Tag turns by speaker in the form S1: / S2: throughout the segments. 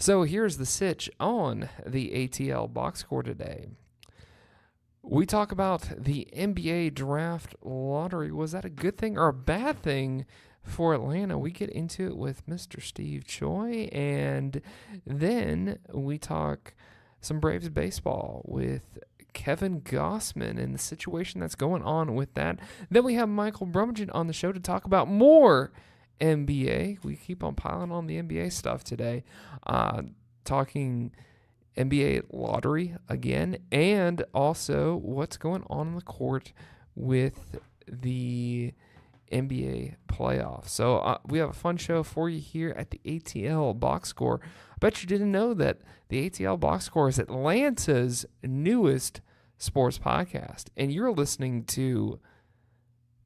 S1: So here's the sitch on the ATL box score today. We talk about the NBA draft lottery. Was that a good thing or a bad thing for Atlanta? We get into it with Mr. Steve Choi, and then we talk some Braves baseball with Kevin Gausman and the situation that's going on with that. Then we have Michael Brummagem on the show to talk about more NBA. We keep on piling on the NBA stuff today, talking NBA lottery again, and also what's going on in the court with the NBA playoffs. So we have a fun show for you here at the ATL Box Score. I bet you didn't know that the ATL Box Score is Atlanta's newest sports podcast, and you're listening to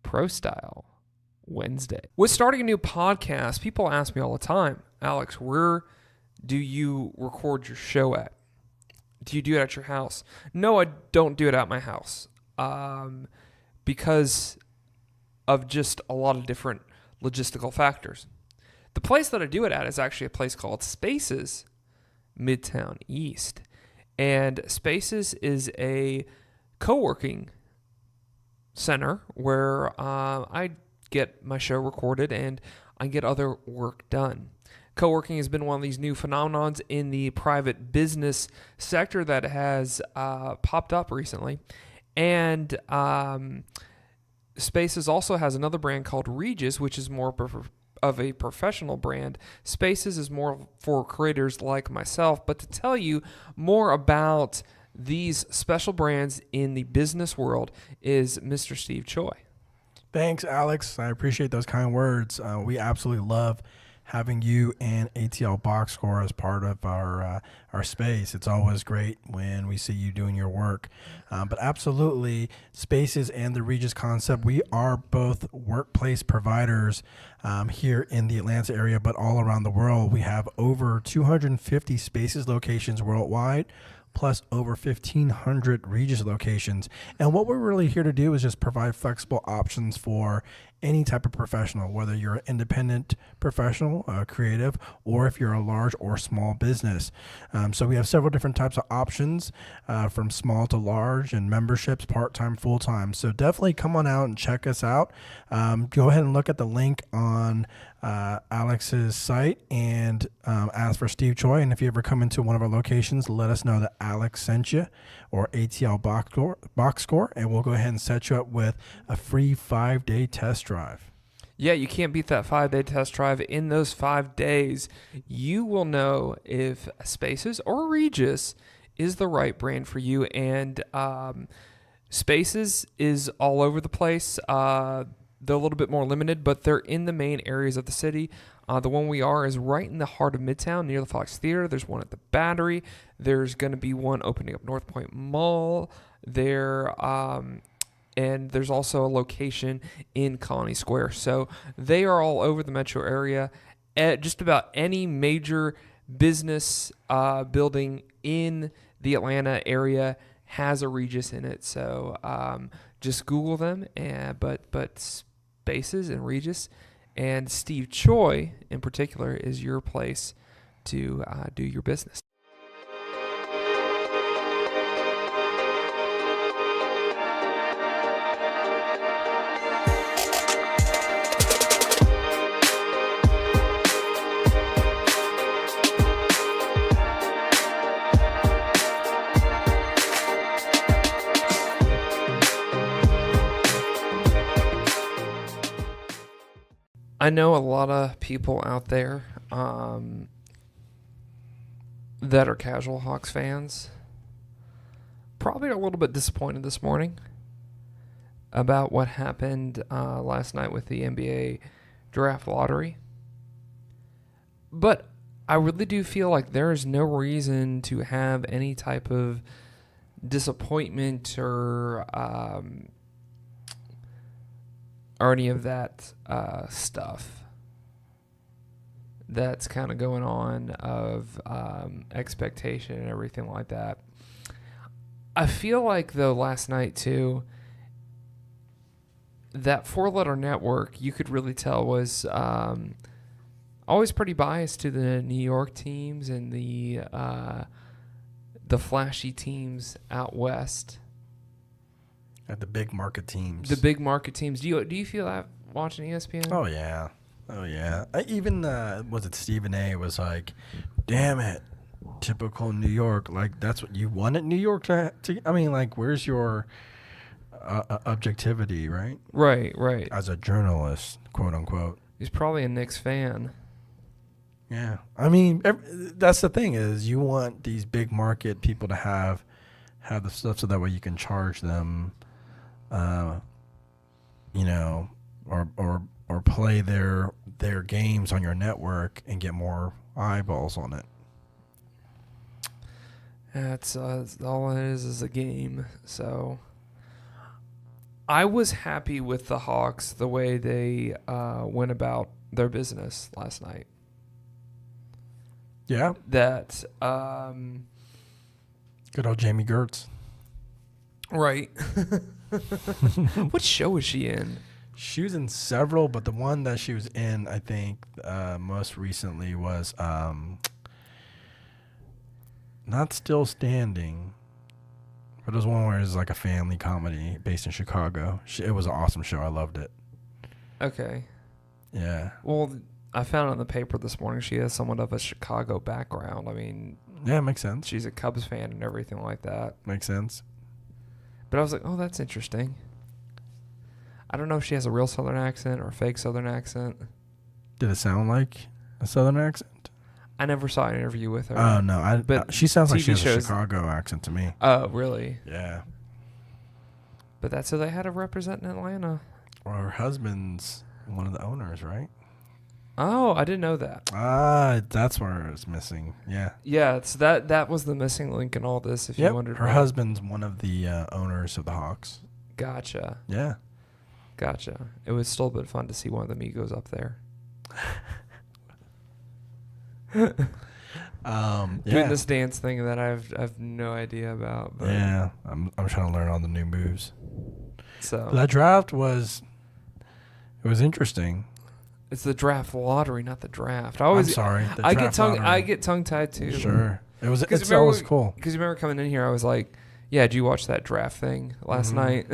S1: Pro Style Wednesday. With starting a new podcast, people ask me all the time, Alex, where do you record your show at? Do you do it at your house? No, I don't do it at my house because of just a lot of different logistical factors. The place that I do it at is actually a place called Spaces, Midtown East. And Spaces is a co-working center where I get my show recorded and I get other work done. Co-working has been one of these new phenomenons in the private business sector that has popped up recently. And Spaces also has another brand called Regis, which is more of a professional brand. Spaces is more for creators like myself. But to tell you more about these special brands in the business world is Mr. Steve Choi.
S2: Thanks, Alex. I appreciate those kind words. We absolutely love having you and ATL Box Score as part of our space. It's always great when we see you doing your work. But absolutely, Spaces and the Regis concept, we are both workplace providers here in the Atlanta area, but all around the world. We have over 250 Spaces locations worldwide, plus over 1,500 Regis locations. And what we're really here to do is just provide flexible options for any type of professional, whether you're an independent professional, creative, or if you're a large or small business. So we have several different types of options from small to large and memberships, part-time, full-time. So definitely come on out and check us out. Go ahead and look at the link on Alex's site and ask for Steve Choi. And if you ever come into one of our locations, let us know that Alex sent you or ATL Box Score, and we'll go ahead and set you up with a free 5-day test drive.
S1: Yeah, you can't beat that 5-day test drive. In those 5 days, you will know if Spaces or Regis is the right brand for you. And Spaces is all over the place. They're a little bit more limited, but they're in the main areas of the city. The one we are is right in the heart of Midtown, near the Fox Theater. There's one at the Battery. There's going to be one opening up North Point Mall there. And there's also a location in Colony Square. So they are all over the metro area. At just about any major business building in the Atlanta area has a Regis in it. So just Google them. But Spaces and Regis and Steve Choi in particular is your place to do your business. I know a lot of people out there that are casual Hawks fans probably are a little bit disappointed this morning about what happened last night with the NBA draft lottery. But I really do feel like there is no reason to have any type of disappointment or any of that stuff that's kind of going on of expectation and everything like that. I feel like, though, last night, too, that four-letter network, you could really tell was always pretty biased to the New York teams and the flashy teams out west.
S2: At the big market teams.
S1: The big market teams. Do you feel that watching ESPN?
S2: Oh yeah. Even was it Stephen A. was like, damn it, typical New York. Like that's what you wanted New York to I mean, like, where's your objectivity, right?
S1: Right.
S2: As a journalist, quote unquote.
S1: He's probably a Knicks fan.
S2: Yeah, I mean, that's the thing is you want these big market people to have the stuff so that way you can charge them, or play their games on your network and get more eyeballs on it.
S1: That's all it is a game. So I was happy with the Hawks the way they went about their business last night.
S2: Yeah.
S1: That
S2: good old Jamie Gertz.
S1: Right. What show was she in?
S2: She was in several, but the one that she was in, I think, most recently was not Still Standing, but it was one where it was like a family comedy based in Chicago. It was an awesome show. I loved it.
S1: Okay.
S2: Yeah.
S1: Well, I found in the paper this morning she has somewhat of a Chicago background. I mean,
S2: yeah, it makes sense.
S1: She's a Cubs fan and everything like that.
S2: Makes sense.
S1: But I was like, oh, that's interesting. I don't know if she has a real Southern accent or a fake Southern accent.
S2: Did it sound like a Southern accent?
S1: I never saw an interview with her.
S2: Oh, no. But she sounds like she has a Chicago accent to me.
S1: Oh, really?
S2: Yeah.
S1: But that's who they had to represent in Atlanta.
S2: Well, her husband's one of the owners, right?
S1: Oh, I didn't know that.
S2: That's where it's missing. Yeah.
S1: Yeah, it's that was the missing link in all this, if you wondered.
S2: Her husband's one of the owners of the Hawks.
S1: Gotcha.
S2: Yeah.
S1: Gotcha. It was still a bit fun to see one of the Migos up there. Doing this dance thing that I've no idea about. But
S2: yeah, I'm trying to learn all the new moves.
S1: So
S2: that draft was interesting.
S1: It's the draft lottery, not the draft.
S2: I'm sorry.
S1: I get tongue tied too.
S2: Sure. It's always cool.
S1: Because you remember coming in here, I was like, "Yeah, did you watch that draft thing last night?"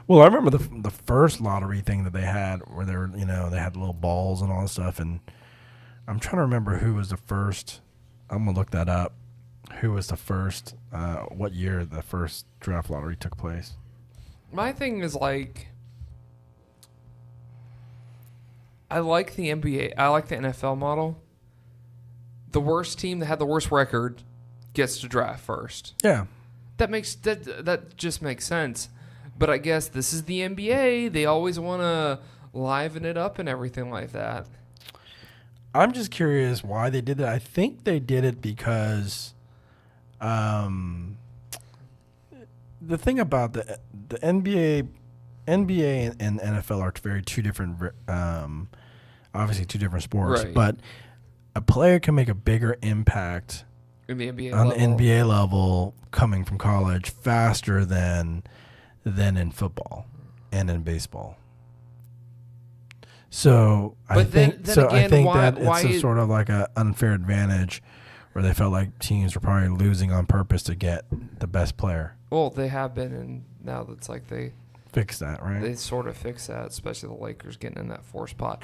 S2: Well, I remember the first lottery thing that they had, where they were, they had little balls and all this stuff, and I'm trying to remember who was the first. I'm gonna look that up. Who was the first? What year the first draft lottery took place?
S1: My thing is like, I like the NBA. I like the NFL model. The worst team that had the worst record gets to draft first.
S2: Yeah,
S1: that just makes sense. But I guess this is the NBA. They always want to liven it up and everything like that.
S2: I'm just curious why they did that. I think they did it because the thing about the NBA and NFL are very two different, obviously two different sports. Right. But a player can make a bigger impact
S1: in the NBA
S2: on
S1: level.
S2: The NBA level coming from college faster than in football and in baseball. So I think that it's sort of like an unfair advantage where they felt like teams were probably losing on purpose to get the best player.
S1: Well, they have been, and now it's like they
S2: fix that, right?
S1: They sort of fix that, especially the Lakers getting in that 4 spot.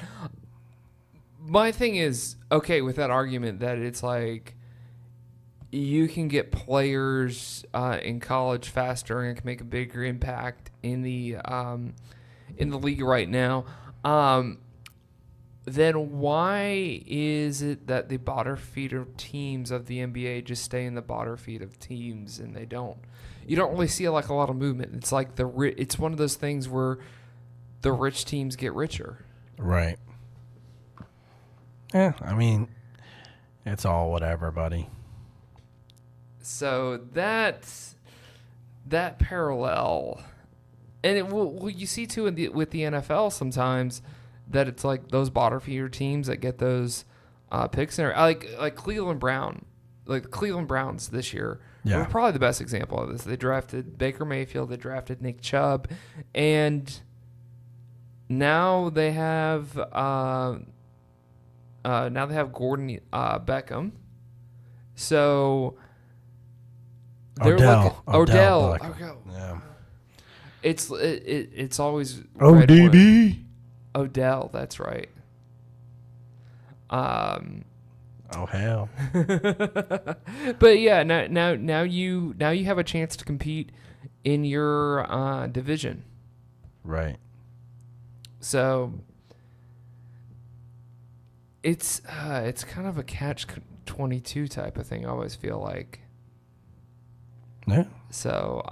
S1: My thing is, okay, with that argument that it's like you can get players in college faster and it can make a bigger impact in the league right now. Then why is it that the bottom feeder teams of the NBA just stay in the bottom feed of teams and they don't? You don't really see like a lot of movement. It's like it's one of those things where the rich teams get richer.
S2: Right. Yeah, I mean, it's all whatever, buddy.
S1: So that parallel, and you see too with the NFL sometimes that it's like those bottom feeder teams that get those picks in there. Like Cleveland Browns this year were probably the best example of this. They drafted Baker Mayfield, they drafted Nick Chubb, and now they have now they have Gordon Beckham. So
S2: Odell.
S1: Odell.
S2: Beckham. Yeah.
S1: It's always
S2: ODB.
S1: Odell. That's right.
S2: Oh hell.
S1: But yeah, now you have a chance to compete in your division.
S2: Right.
S1: So it's kind of a catch-22 type of thing. I always feel like.
S2: Yeah.
S1: So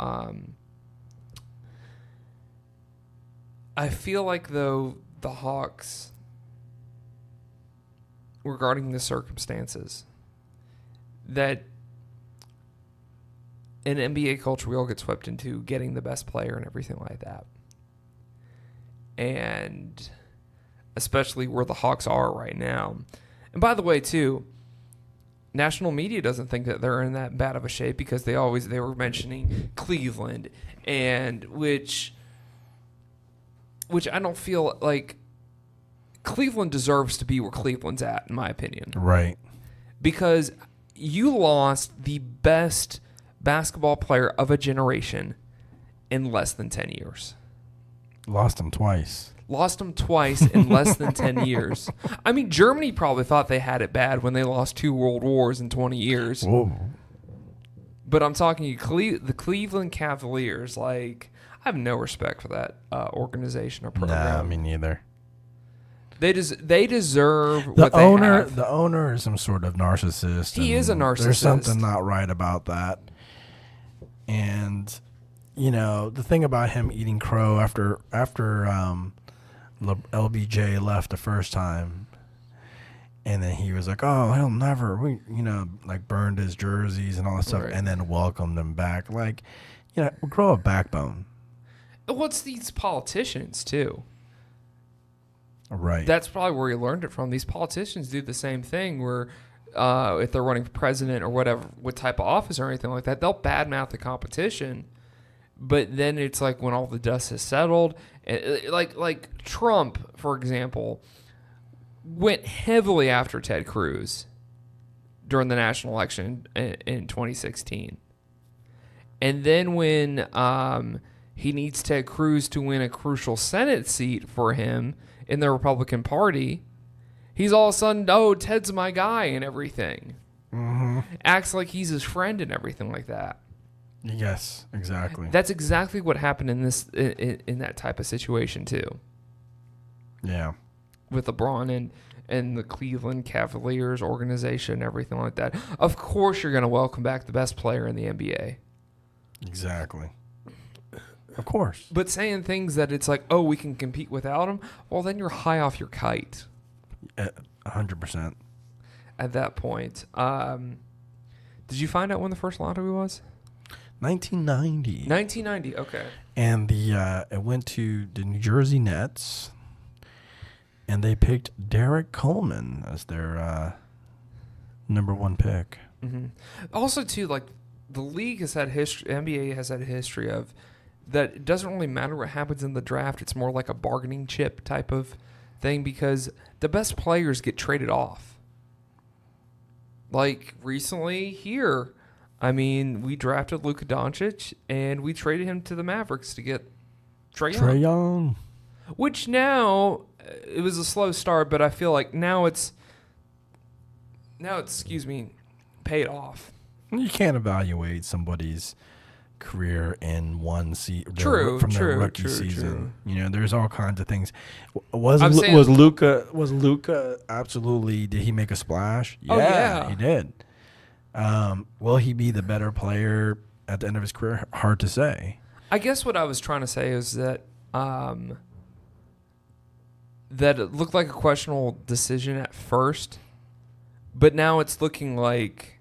S1: I feel like though the Hawks, regarding the circumstances, that in NBA culture we all get swept into getting the best player and everything like that. And especially where the Hawks are right now. And by the way, too, national media doesn't think that they're in that bad of a shape because they were mentioning Cleveland, and which I don't feel like Cleveland deserves to be where Cleveland's at, in my opinion.
S2: Right.
S1: Because you lost the best basketball player of a generation in less than 10 years.
S2: Lost him twice.
S1: Lost him twice in less than 10 years. I mean, Germany probably thought they had it bad when they lost 2 world wars in 20 years.
S2: Whoa.
S1: But I'm talking the Cleveland Cavaliers. Like, I have no respect for that organization or program.
S2: Nah, me neither.
S1: They deserve
S2: the
S1: what
S2: owner.
S1: they have.
S2: The owner is some sort of narcissist.
S1: He is a narcissist.
S2: There's something not right about that. And you know the thing about him eating crow after LBJ left the first time, and then he was like, "Oh, he'll never," like burned his jerseys and all that stuff,
S1: Right.
S2: and then welcomed him back. Like, grow a backbone.
S1: What's these politicians too?
S2: Right.
S1: That's probably where he learned it from. These politicians do the same thing where if they're running for president or whatever, what type of office or anything like that, they'll badmouth the competition. But then it's like when all the dust has settled, like Trump, for example, went heavily after Ted Cruz during the national election in 2016. And then when he needs Ted Cruz to win a crucial Senate seat for him in the Republican Party, he's all of a sudden, oh, Ted's my guy and everything.
S2: Mm-hmm.
S1: Acts like he's his friend and everything like that.
S2: Yes, exactly.
S1: That's exactly what happened in this in that type of situation too.
S2: Yeah.
S1: With LeBron and the Cleveland Cavaliers organization and everything like that. Of course you're going to welcome back the best player in the NBA.
S2: Exactly. Of course.
S1: But saying things that it's like, oh, we can compete without him, well, then you're high off your kite.
S2: 100%.
S1: At that point. Did you find out when the first lottery was?
S2: 1990.
S1: 1990, okay.
S2: And it went to the New Jersey Nets, and they picked Derek Coleman as their number 1 pick.
S1: Mm-hmm. Also, too, like, the league has had history, NBA has had a history of that it doesn't really matter what happens in the draft. It's more like a bargaining chip type of thing because the best players get traded off. Like recently here, I mean, we drafted Luka Doncic and we traded him to the Mavericks to get Trae Young. Which now, it was a slow start, but I feel like now it's paid off.
S2: You can't evaluate somebody's career in one season from their rookie season. True. There's all kinds of things. Was Luka absolutely? Did he make a splash? Yeah, he did. Will he be the better player at the end of his career? Hard to say.
S1: I guess what I was trying to say is that that it looked like a questionable decision at first, but now it's looking like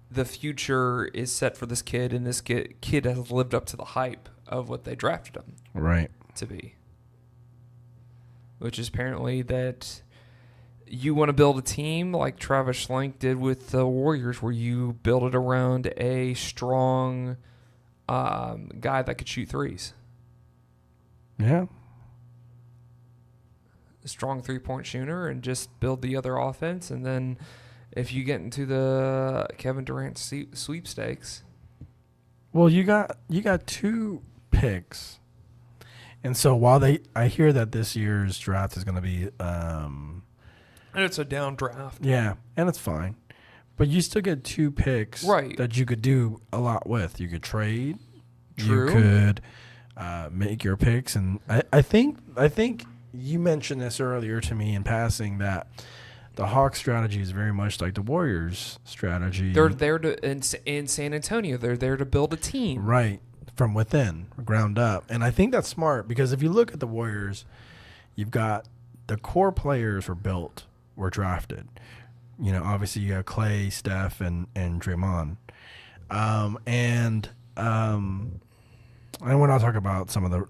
S1: the future is set for this kid, and this kid has lived up to the hype of what they drafted him to be. Which is apparently that you want to build a team like Travis Schlenk did with the Warriors, where you build it around a strong guy that could shoot threes.
S2: Yeah.
S1: a strong 3-point shooter and just build the other offense. And then if you get into the Kevin Durant sweepstakes.
S2: Well, you got 2 picks. And so while I hear that this year's draft is going to be
S1: And it's a down draft.
S2: Yeah, and it's fine. But you still get 2 picks that you could do a lot with. You could trade.
S1: True.
S2: You could make your picks. And I think you mentioned this earlier to me in passing that the Hawks strategy is very much like the Warriors strategy.
S1: They're there in San Antonio. They're there to build a team.
S2: Right. From within, ground up. And I think that's smart because if you look at the Warriors, you've got the core players were drafted. You know, obviously you have Clay, Steph, and Draymond. And we're not talking about some of the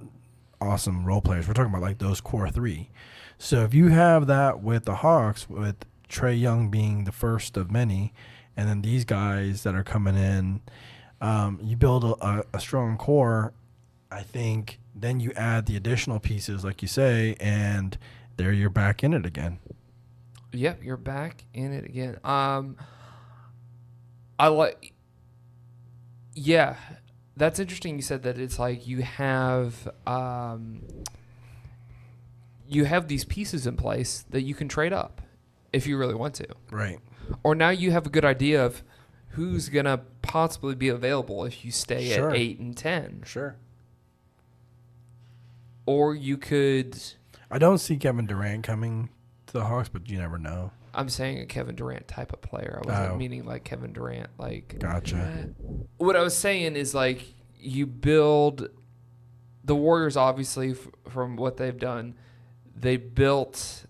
S2: awesome role players. We're talking about like those core 3. So if you have that with the Hawks, with Trae Young being the first of many, and then these guys that are coming in, you build a strong core. I think then you add the additional pieces, like you say, and there you're back in it again.
S1: Yep, you're back in it again. Yeah, that's interesting. You said that it's like you have these pieces in place that you can trade up if you really want to.
S2: Right.
S1: Or now you have a good idea of who's going to possibly be available if you stay at 8 and 10.
S2: Sure.
S1: Or you could...
S2: I don't see Kevin Durant coming to the Hawks, but you never know.
S1: I'm saying a Kevin Durant type of player. I wasn't meaning like Kevin Durant. Like,
S2: gotcha.
S1: What I was saying is like you build... The Warriors, obviously, from what they've done, they built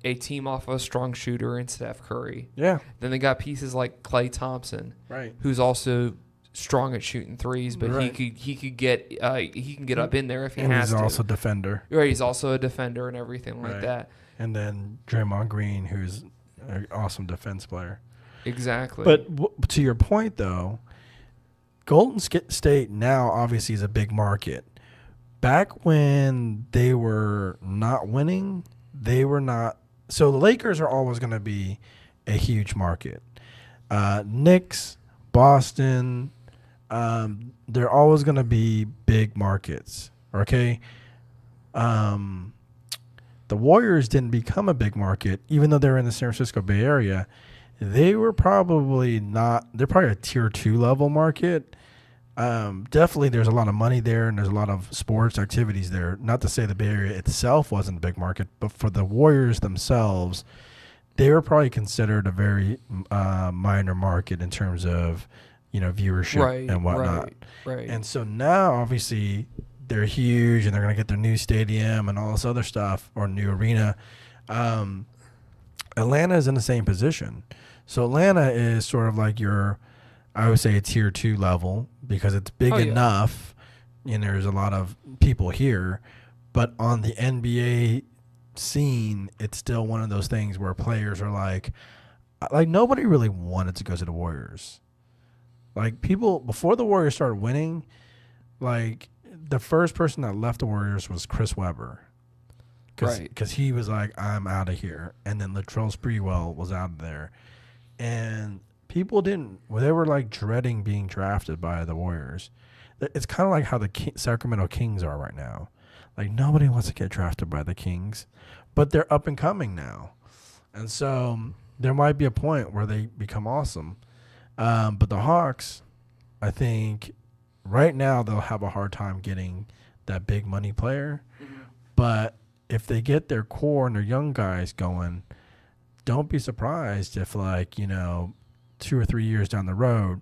S1: a team off of a strong shooter in Steph Curry.
S2: Yeah.
S1: Then they got pieces like Klay Thompson,
S2: right,
S1: who's also strong at shooting threes, but
S2: right.
S1: he can get up in there if he has
S2: to.
S1: to.
S2: He's also a defender.
S1: Right, he's also a defender and everything like that.
S2: And then Draymond Green, who's an awesome defense player.
S1: Exactly.
S2: But to your point, though, Golden State now obviously is a big market. Back when they were not winning, they were not. So the Lakers are always going to be a huge market. Knicks, Boston, they're always going to be big markets. Okay. The Warriors didn't become a big market, even though they're in the San Francisco Bay Area. They were probably not. They're probably a tier 2 level market. Definitely there's a lot of money there and there's a lot of sports activities there. Not to say the Bay Area itself wasn't a big market, but for the Warriors themselves, they were probably considered a very minor market in terms of, viewership and whatnot.
S1: Right.
S2: And so now obviously they're huge and they're going to get their new stadium and all this other stuff, or new arena. Atlanta is in the same position. So Atlanta is sort of like I would say a tier 2 level because it's big enough and there's a lot of people here. But on the NBA scene, it's still one of those things where players are like nobody really wanted to go to the Warriors. Like people, before the Warriors started winning, like the first person that left the Warriors was Chris Webber. Because he was like, I'm out of here. And then Latrell Sprewell was out of there. And people they were like dreading being drafted by the Warriors. It's kind of like how the Sacramento Kings are right now. Like nobody wants to get drafted by the Kings, but they're up and coming now. And so there might be a point where they become awesome. But the Hawks, I think right now they'll have a hard time getting that big money player. Mm-hmm. But if they get their core and their young guys going, don't be surprised if 2 or 3 years down the road,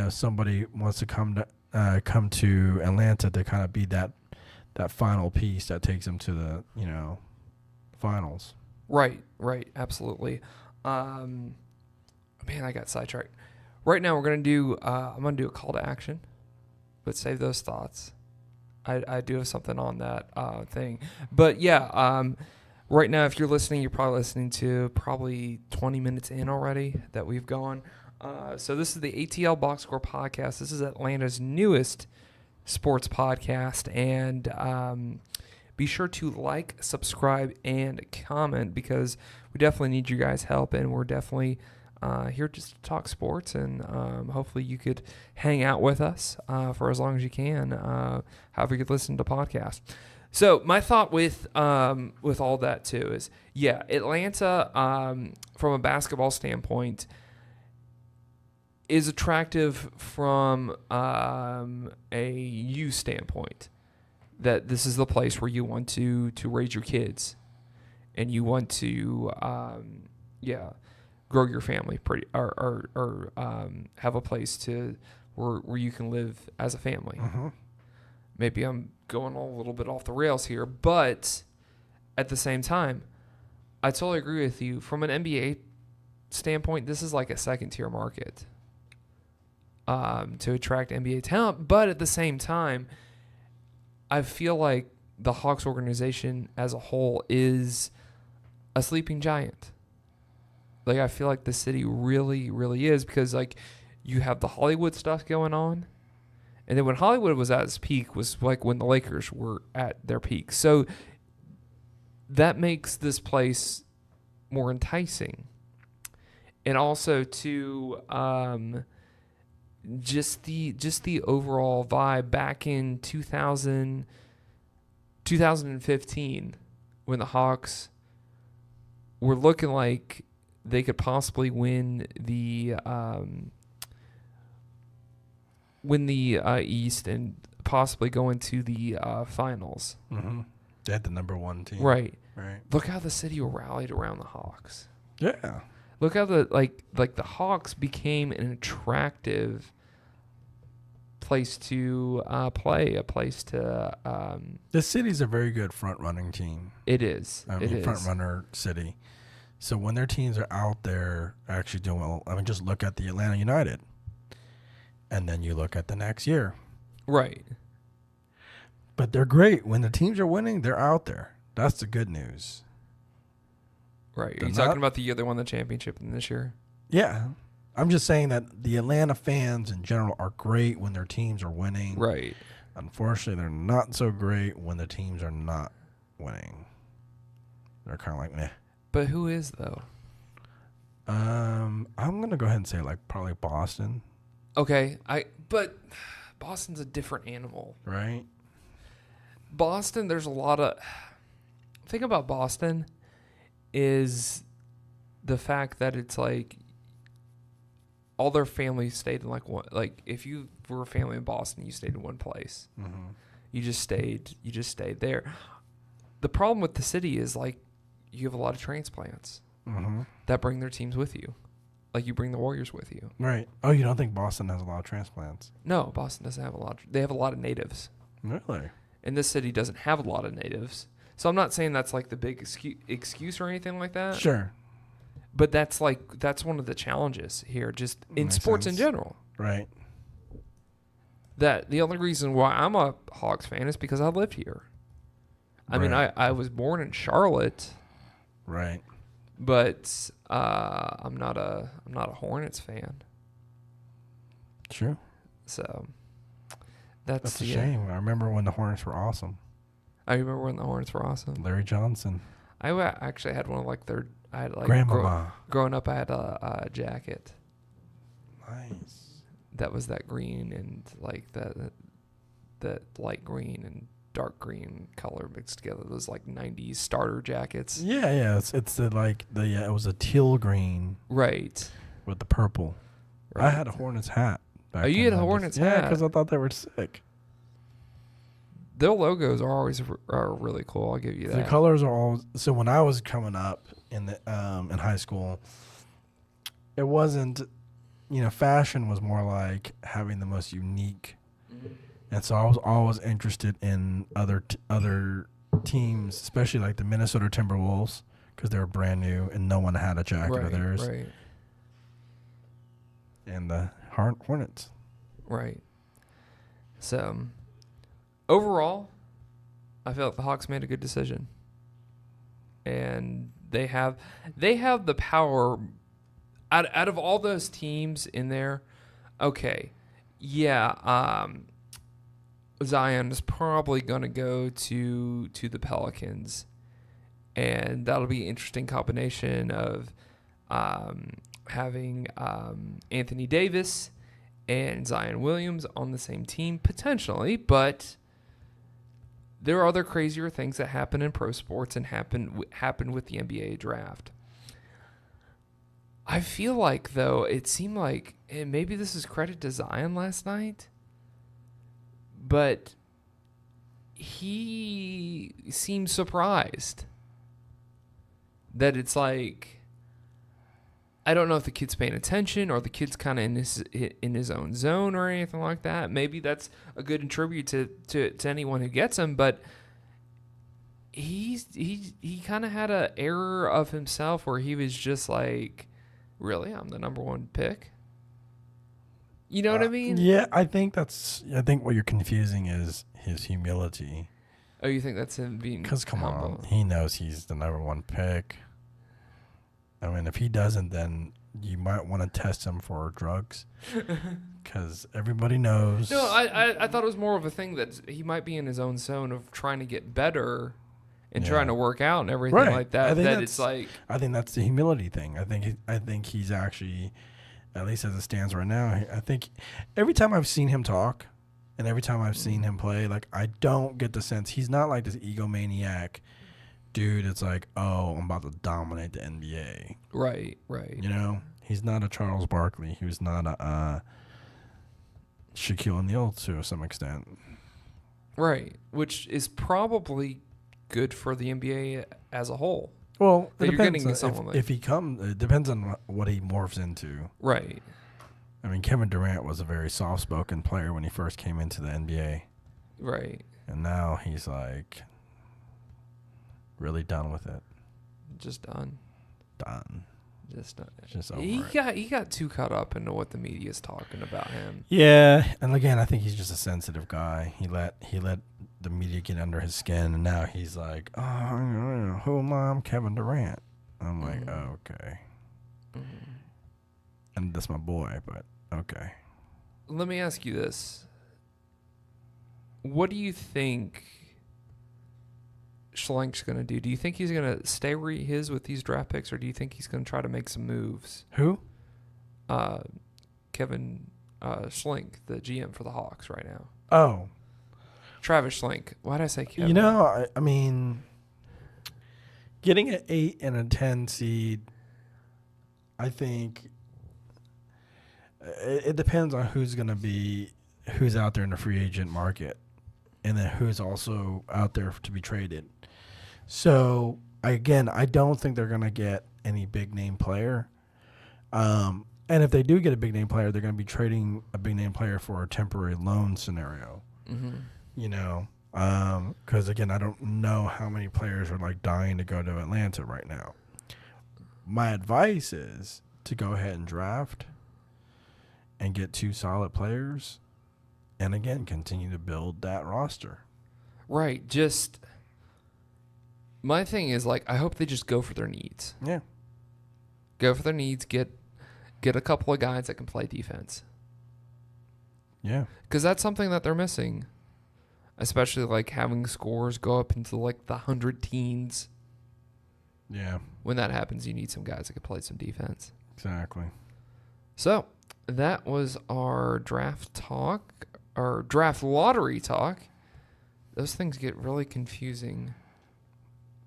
S2: somebody wants to come to Atlanta to kind of be that final piece that takes them to the finals.
S1: Right, absolutely. Man, I got sidetracked. Right now, I'm gonna do a call to action, but save those thoughts. I do have something on that thing, but yeah. Right now, if you're listening, you're probably listening to 20 minutes in already that we've gone. So this is the ATL Boxscore Podcast. This is Atlanta's newest sports podcast. And Be sure to like, subscribe, and comment because we definitely need you guys' help, and we're definitely here just to talk sports, and hopefully you could hang out with us for as long as you can. However you could listen to podcasts. So my thought with all that too is, Atlanta from a basketball standpoint is attractive from a youth standpoint. That this is the place where you want to raise your kids, and you want to grow your family or have a place to where you can live as a family.
S2: Mm-hmm.
S1: Maybe I'm going a little bit off the rails here, but at the same time, I totally agree with you. From an NBA standpoint, this is like a second-tier market to attract NBA talent. But at the same time, I feel like the Hawks organization as a whole is a sleeping giant. Like, I feel like the city really, really is, because, like, you have the Hollywood stuff going on. And then when Hollywood was at its peak was like when the Lakers were at their peak. So that makes this place more enticing. And also to just the overall vibe back in 2015 when the Hawks were looking like they could possibly win the East and possibly go into the finals.
S2: Mm-hmm. They had the number one team.
S1: Right.
S2: Right.
S1: Look how the city rallied around the Hawks.
S2: Yeah.
S1: Look how the Hawks became an attractive place to play, a place to.
S2: The city's a very good front-running team.
S1: It is.
S2: Front-runner city. So when their teams are out there actually doing well, I mean, just look at the Atlanta United. And then you look at the next year.
S1: Right.
S2: But they're great. When the teams are winning, they're out there. That's the good news.
S1: Right. Are you talking about the year they won the championship in this year?
S2: Yeah. I'm just saying that the Atlanta fans in general are great when their teams are winning.
S1: Right.
S2: Unfortunately, they're not so great when the teams are not winning. They're kind of like, meh.
S1: But who is, though?
S2: I'm going to go ahead and say, like, probably Boston.
S1: Okay, but Boston's a different animal.
S2: Right?
S1: Boston, there's a lot of... The thing about Boston is the fact that it's like all their families stayed in like one... Like, if you were a family in Boston, you stayed in one place.
S2: Mm-hmm.
S1: You just stayed there. The problem with the city is, like, you have a lot of transplants that bring their teams with you. Like, you bring the Warriors with you.
S2: Right. Oh, you don't think Boston has a lot of transplants?
S1: No, Boston doesn't have a lot. They have a lot of natives.
S2: Really?
S1: And this city doesn't have a lot of natives. So I'm not saying that's like the big excuse or anything like that.
S2: Sure.
S1: But that's one of the challenges here, just in
S2: Makes
S1: sports
S2: sense.
S1: in general.
S2: Right.
S1: That the only reason why I'm a Hawks fan is because I lived here. I mean, I was born in Charlotte.
S2: Right.
S1: But I'm not a Hornets fan.
S2: True.
S1: So
S2: that's a shame. I remember when the Hornets were awesome.
S1: I remember when the Hornets were awesome.
S2: Larry Johnson.
S1: I actually had one of like their. I had like
S2: Grandmama.
S1: Growing up, I had a jacket.
S2: Nice.
S1: That was that green and like that light green and dark green color mixed together. Those like 90s starter jackets.
S2: Yeah. It's it was a teal green.
S1: Right.
S2: With the purple. Right. I had a Hornets hat.
S1: You had a Hornets hat?
S2: Yeah, because I thought they were sick.
S1: Their logos are really cool. I'll give you that.
S2: The colors are all. So when I was coming up in high school, it wasn't, fashion was more like having the most unique. And so I was always interested in other teams, especially like the Minnesota Timberwolves, because they were brand new and no one had a jacket of theirs.
S1: Right.
S2: And the Hornets.
S1: Right. So, overall, I feel like the Hawks made a good decision. And they have the power out of all those teams in there. Okay. Yeah, Zion is probably going to go to the Pelicans, and that'll be an interesting combination of having Anthony Davis and Zion Williams on the same team potentially, but there are other crazier things that happen in pro sports and happen with the NBA draft. I feel like, though, it seemed like, and maybe this is credit to Zion last night, but he seemed surprised that it's like, I don't know if the kid's paying attention or the kid's kind of in his own zone or anything like that. Maybe that's a good tribute to anyone who gets him, but he kind of had an error of himself where he was just like, really, I'm the number one pick? You know what I mean?
S2: Yeah, I think what you're confusing is his humility.
S1: Oh, you think that's him being
S2: Because, come
S1: humble?
S2: on, he knows he's the number one pick. I mean, if he doesn't, then you might want to test him for drugs. Because everybody knows.
S1: No, I thought it was more of a thing that he might be in his own zone of trying to get better and trying to work out and everything like that. That it's like,
S2: I think that's the humility thing. I think he's actually, at least as it stands right now, I think every time I've seen him talk and every time I've seen him play, like, I don't get the sense he's not like this egomaniac dude. It's like, oh, I'm about to dominate the NBA.
S1: Right.
S2: You know, he's not a Charles Barkley. He was not a Shaquille O'Neal to some extent.
S1: Right, which is probably good for the NBA as a whole.
S2: Well, it
S1: You're
S2: depends
S1: getting someone like,
S2: if he comes. It depends on what he morphs into.
S1: Right.
S2: I mean, Kevin Durant was a very soft-spoken player when he first came into the NBA.
S1: Right.
S2: And now he's like really done with it.
S1: Just done. Just done.
S2: Just over
S1: He got too caught up into what the media is talking about him.
S2: Yeah, and again, I think he's just a sensitive guy. He let the media get under his skin, and now he's like, oh, who am I? I'm Kevin Durant. I'm like, oh, okay.
S1: Mm-hmm.
S2: And that's my boy, but okay.
S1: Let me ask you this. What do you think Schlenk's going to do? Do you think he's going to stay where he is with these draft picks, or do you think he's going to try to make some moves?
S2: Who?
S1: Kevin Schlenk, the GM for the Hawks right now.
S2: Oh.
S1: Travis Schlenk. Why did I say Kevin?
S2: You know, I mean, getting an 8 and a 10 seed, I think it depends on who's out there in the free agent market, and then who's also out there to be traded. So, again, I don't think they're going to get any big-name player. And if they do get a big-name player, they're going to be trading a big-name player for a temporary loan scenario.
S1: Mm-hmm.
S2: You know, because, again, I don't know how many players are, like, dying to go to Atlanta right now. My advice is to go ahead and draft and get 2 solid players and, again, continue to build that roster.
S1: Right. Just my thing is, like, I hope they just go for their needs.
S2: Yeah.
S1: Go for their needs. Get a couple of guys that can play defense.
S2: Yeah.
S1: Because that's something that they're missing. Especially, like, having scores go up into, like, the 100 teens.
S2: Yeah.
S1: When that happens, you need some guys that can play some defense.
S2: Exactly.
S1: So, that was our draft talk, our draft lottery talk. Those things get really confusing.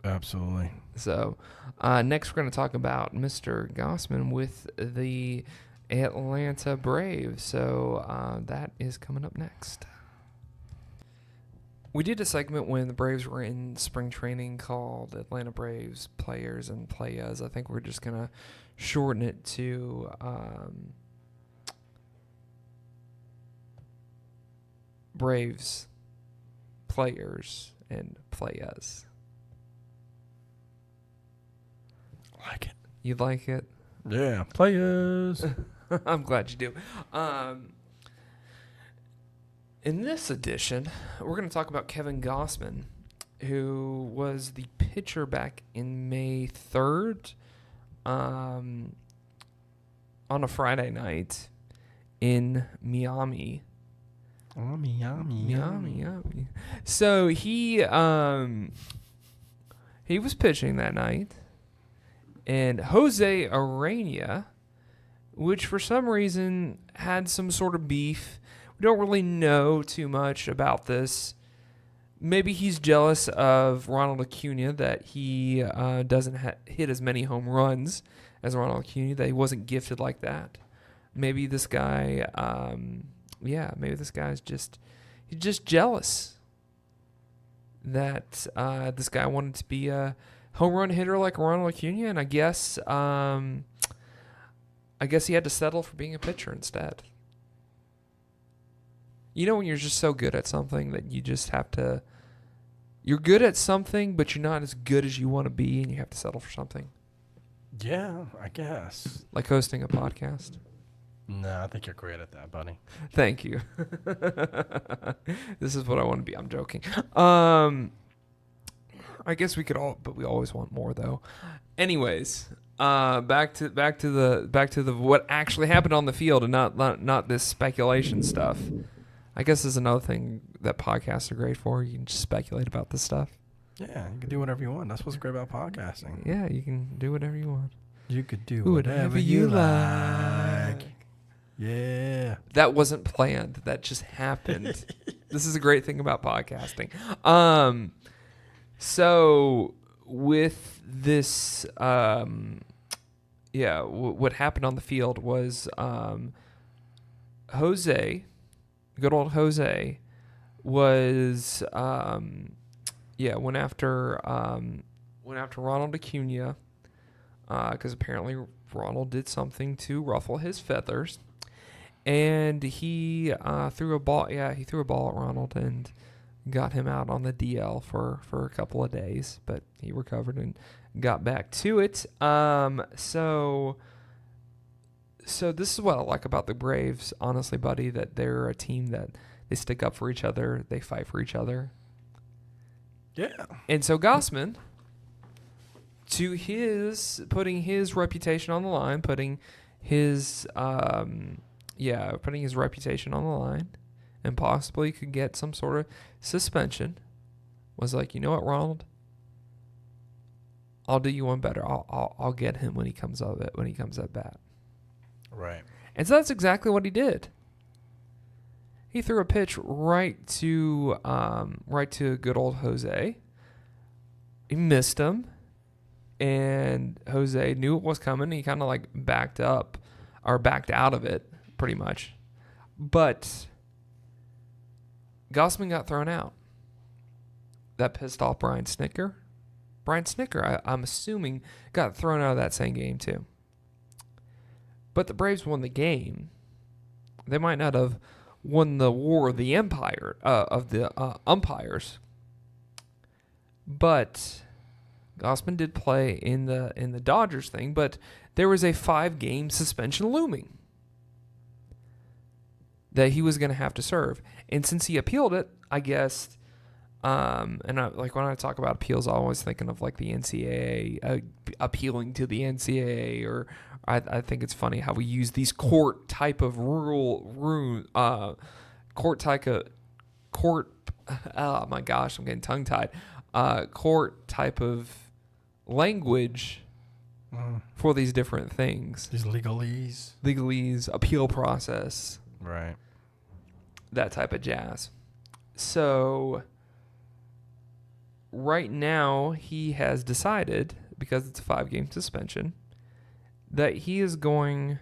S2: Absolutely.
S1: So, next we're going to talk about Mr. Gausman with the Atlanta Braves. So, that is coming up next. We did a segment when the Braves were in spring training called Atlanta Braves Players and Playas. I think we're just going to shorten it to Braves Players and Playas.
S2: Like it.
S1: You like it?
S2: Yeah. Players.
S1: I'm glad you do. In this edition, we're going to talk about Kevin Gausman, who was the pitcher back in May 3rd on a Friday night in Miami.
S2: Yummy, yummy,
S1: Yummy, yummy. So he was pitching that night, and Jose Urena, which for some reason had some sort of beef. We don't really know too much about this. Maybe he's jealous of Ronald Acuna that he doesn't hit as many home runs as Ronald Acuna, that he wasn't gifted like that. Maybe this guy, maybe this guy's he's just jealous that this guy wanted to be a home run hitter like Ronald Acuna, and I guess he had to settle for being a pitcher instead. You know, when you're just so good at something that you just have to... You're good at something, but you're not as good as you want to be, and you have to settle for something.
S2: Yeah, I guess.
S1: Like hosting a podcast.
S2: No, I think you're great at that, buddy.
S1: Thank you. This is what I want to be. I'm joking. I guess we could all, but we always want more, though. Anyways, back to the what actually happened on the field, and not this speculation stuff. I guess is another thing that podcasts are great for. You can just speculate about this stuff.
S2: Yeah, you can do whatever you want. That's what's great about podcasting.
S1: Yeah, you can do whatever you want.
S2: You could do whatever you like. Yeah.
S1: That wasn't planned. That just happened. This is a great thing about podcasting. So with this, what happened on the field was Jose, good old Jose, was went after Ronald Acuna because apparently Ronald did something to ruffle his feathers, and he threw a ball. Yeah, he threw a ball at Ronald and got him out on the DL for a couple of days, but he recovered and got back to it. So this is what I like about the Braves, honestly, buddy, that they're a team that they stick up for each other, they fight for each other.
S2: Yeah.
S1: And so Gausman, putting his reputation on the line, putting his reputation on the line, and possibly could get some sort of suspension, was like, you know what, Ronald? I'll do you one better. I'll get him when he comes at bat.
S2: Right.
S1: And so that's exactly what he did. He threw a pitch right to good old Jose. He missed him, and Jose knew it was coming. He kind of like backed out of it, pretty much. But Gausman got thrown out. That pissed off Brian Snitker. Brian Snitker, I'm assuming, got thrown out of that same game too. But the Braves won the game. They might not have won the war of the umpires, but Gausman did play in the Dodgers thing. But there was a 5-game suspension looming that he was going to have to serve, and since he appealed it, I guess. When I talk about appeals, I'm always thinking of like the NCAA appealing to the NCAA, or I think it's funny how we use these court type of oh my gosh, I'm getting tongue tied. Court type of language for these different things.
S2: These legalese,
S1: appeal process,
S2: right?
S1: That type of jazz. So right now, he has decided, because it's a 5-game suspension, that he is going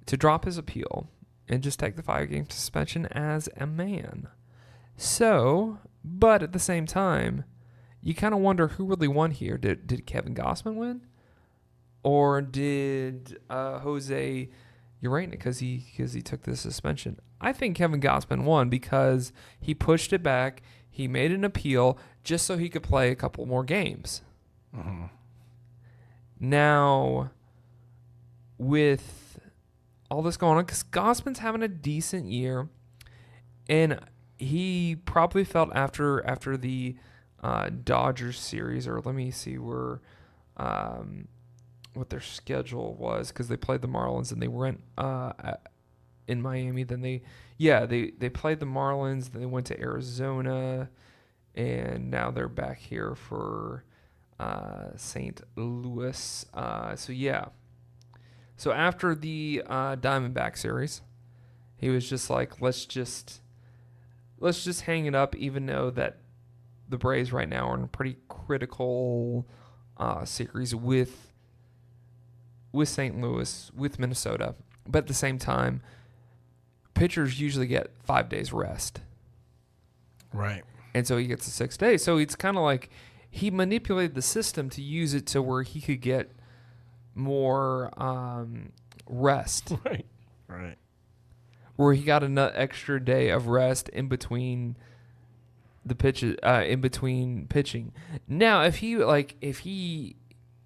S1: to drop his appeal and just take the 5-game suspension as a man. So, but at the same time, you kind of wonder who really won here. Did Kevin Gausman win? Or did Jose Urena, because he took the suspension? I think Kevin Gausman won because he pushed it back. He made an appeal just so he could play a couple more games.
S2: Mm-hmm.
S1: Now, with all this going on, because Gausman's having a decent year, and he probably felt after the Dodgers series, or let me see where what their schedule was, because they played the Marlins and they went in Miami. Then they played the Marlins. Then they went to Arizona, and now they're back here for St. Louis. So after the Diamondback series, he was just like, let's just hang it up, even though that the Braves right now are in a pretty critical series with St. Louis, with Minnesota. But at the same time, pitchers usually get 5 days rest.
S2: Right.
S1: And so he gets the 6 days. So it's kind of like he manipulated the system to use it to where he could get more rest.
S2: Right. Right.
S1: Where he got an extra day of rest in between the pitches, in between pitching. Now, if he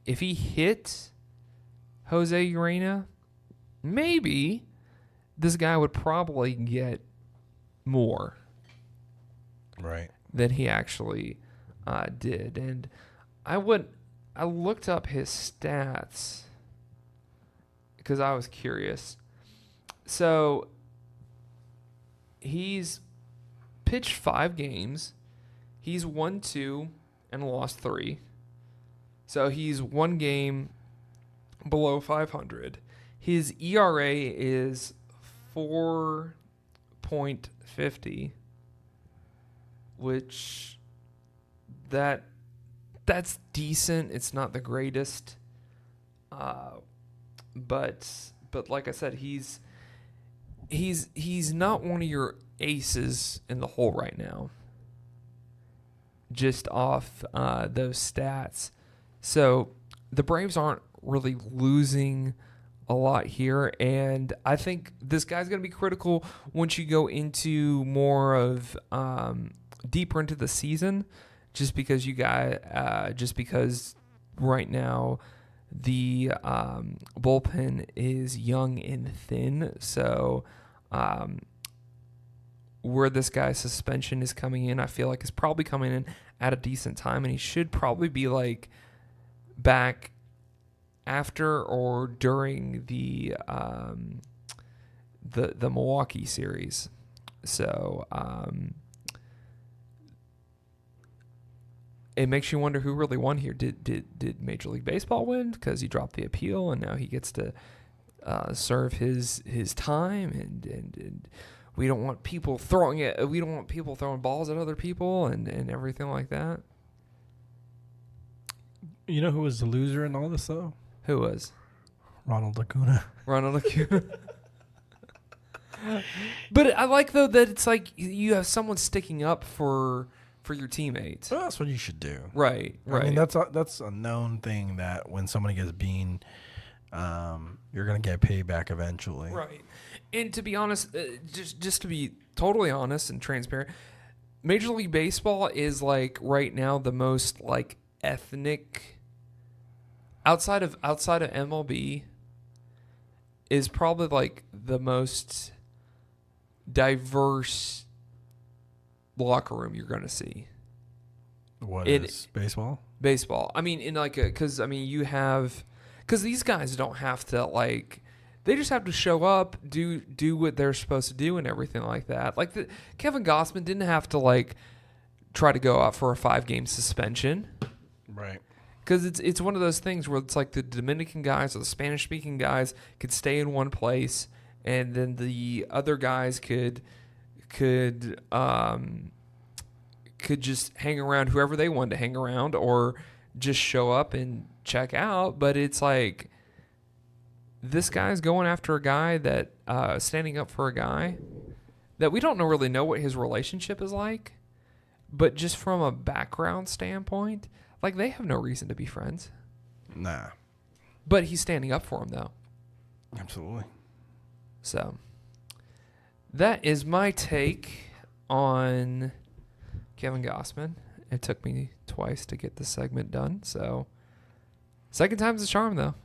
S1: hit Jose Urena, maybe this guy would probably get more.
S2: Right.
S1: Than he actually did. And I looked up his stats because I was curious. So he's pitched 5 games. He's won 2 and lost 3. So he's 1 game below 500. His ERA is 4.50, which that's decent. It's not the greatest, but like I said, he's not one of your aces in the hole right now. Just off those stats, so the Braves aren't really losing a lot here, and I think this guy's going to be critical once you go into more of deeper into the season, just because right now the bullpen is young and thin. So where this guy's suspension is coming in, I feel like is probably coming in at a decent time, and he should probably be like back after or during the Milwaukee series. So it makes you wonder who really won here. Did Major League Baseball win because he dropped the appeal and now he gets to serve his time, and we don't want people throwing it. We don't want people throwing balls at other people and everything like that.
S2: You know who was the loser in all this though?
S1: Who was?
S2: Ronald Acuna.
S1: Ronald Acuna. But I like though that it's like you have someone sticking up for your teammates.
S2: Well, that's what you should do.
S1: Right.
S2: I mean, that's a known thing that when somebody gets beaned, you're gonna get payback eventually.
S1: Right. And to be honest, just to be totally honest and transparent, Major League Baseball is like right now the most like ethnic outside of MLB is probably like the most diverse locker room you're going to see.
S2: What is baseball?
S1: Baseball. I mean, in like because these guys don't have to like, they just have to show up, do what they're supposed to do and everything like that. Like Kevin Gausman didn't have to like try to go out for a 5-game suspension.
S2: Right.
S1: Because it's one of those things where it's like the Dominican guys or the Spanish-speaking guys could stay in one place, and then the other guys could just hang around whoever they wanted to hang around, or just show up and check out. But it's like this guy's going after a guy that standing up for a guy that we don't really know what his relationship is like, but just from a background standpoint. Like, they have no reason to be friends.
S2: Nah.
S1: But he's standing up for him, though.
S2: Absolutely.
S1: So, that is my take on Kevin Gausman. It took me twice to get this segment done. So, second time's the charm, though.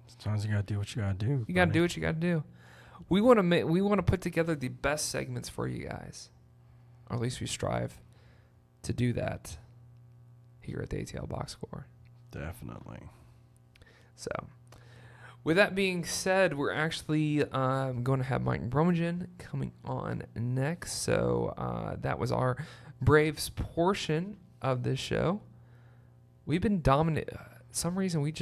S2: Sometimes you got to do what you got to do.
S1: You got to do what you got to do. We want to put together the best segments for you guys. Or at least we strive to do that here at the ATL Box Score.
S2: Definitely.
S1: So, with that being said, we're actually going to have Mike Bromagen coming on next. So that was our Braves portion of this show. We've been dominant. Some reason we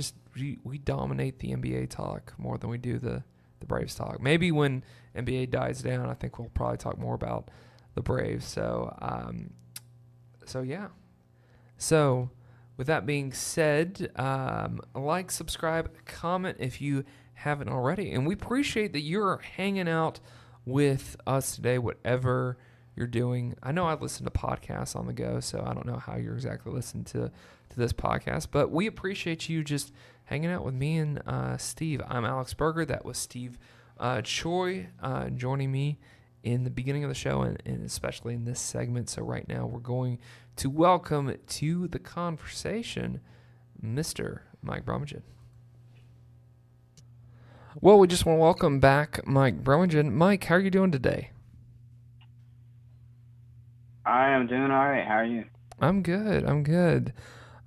S1: dominate the NBA talk more than we do the Braves talk. Maybe when NBA dies down, I think we'll probably talk more about the Braves. So yeah. So with that being said, like, subscribe, comment if you haven't already, and we appreciate that you're hanging out with us today, whatever you're doing. I know I listen to podcasts on the go, so I don't know how you're exactly listening to this podcast, but we appreciate you just hanging out with me and Steve. I'm Alex Berger. That was Steve Choi joining me in the beginning of the show, and especially in this segment. So right now we're going to welcome to the conversation Mr. Mike Bromagen. Well, we just want to welcome back Mike Bromagen. Mike, how are you doing today?
S3: I am doing all right. How are you?
S1: I'm good.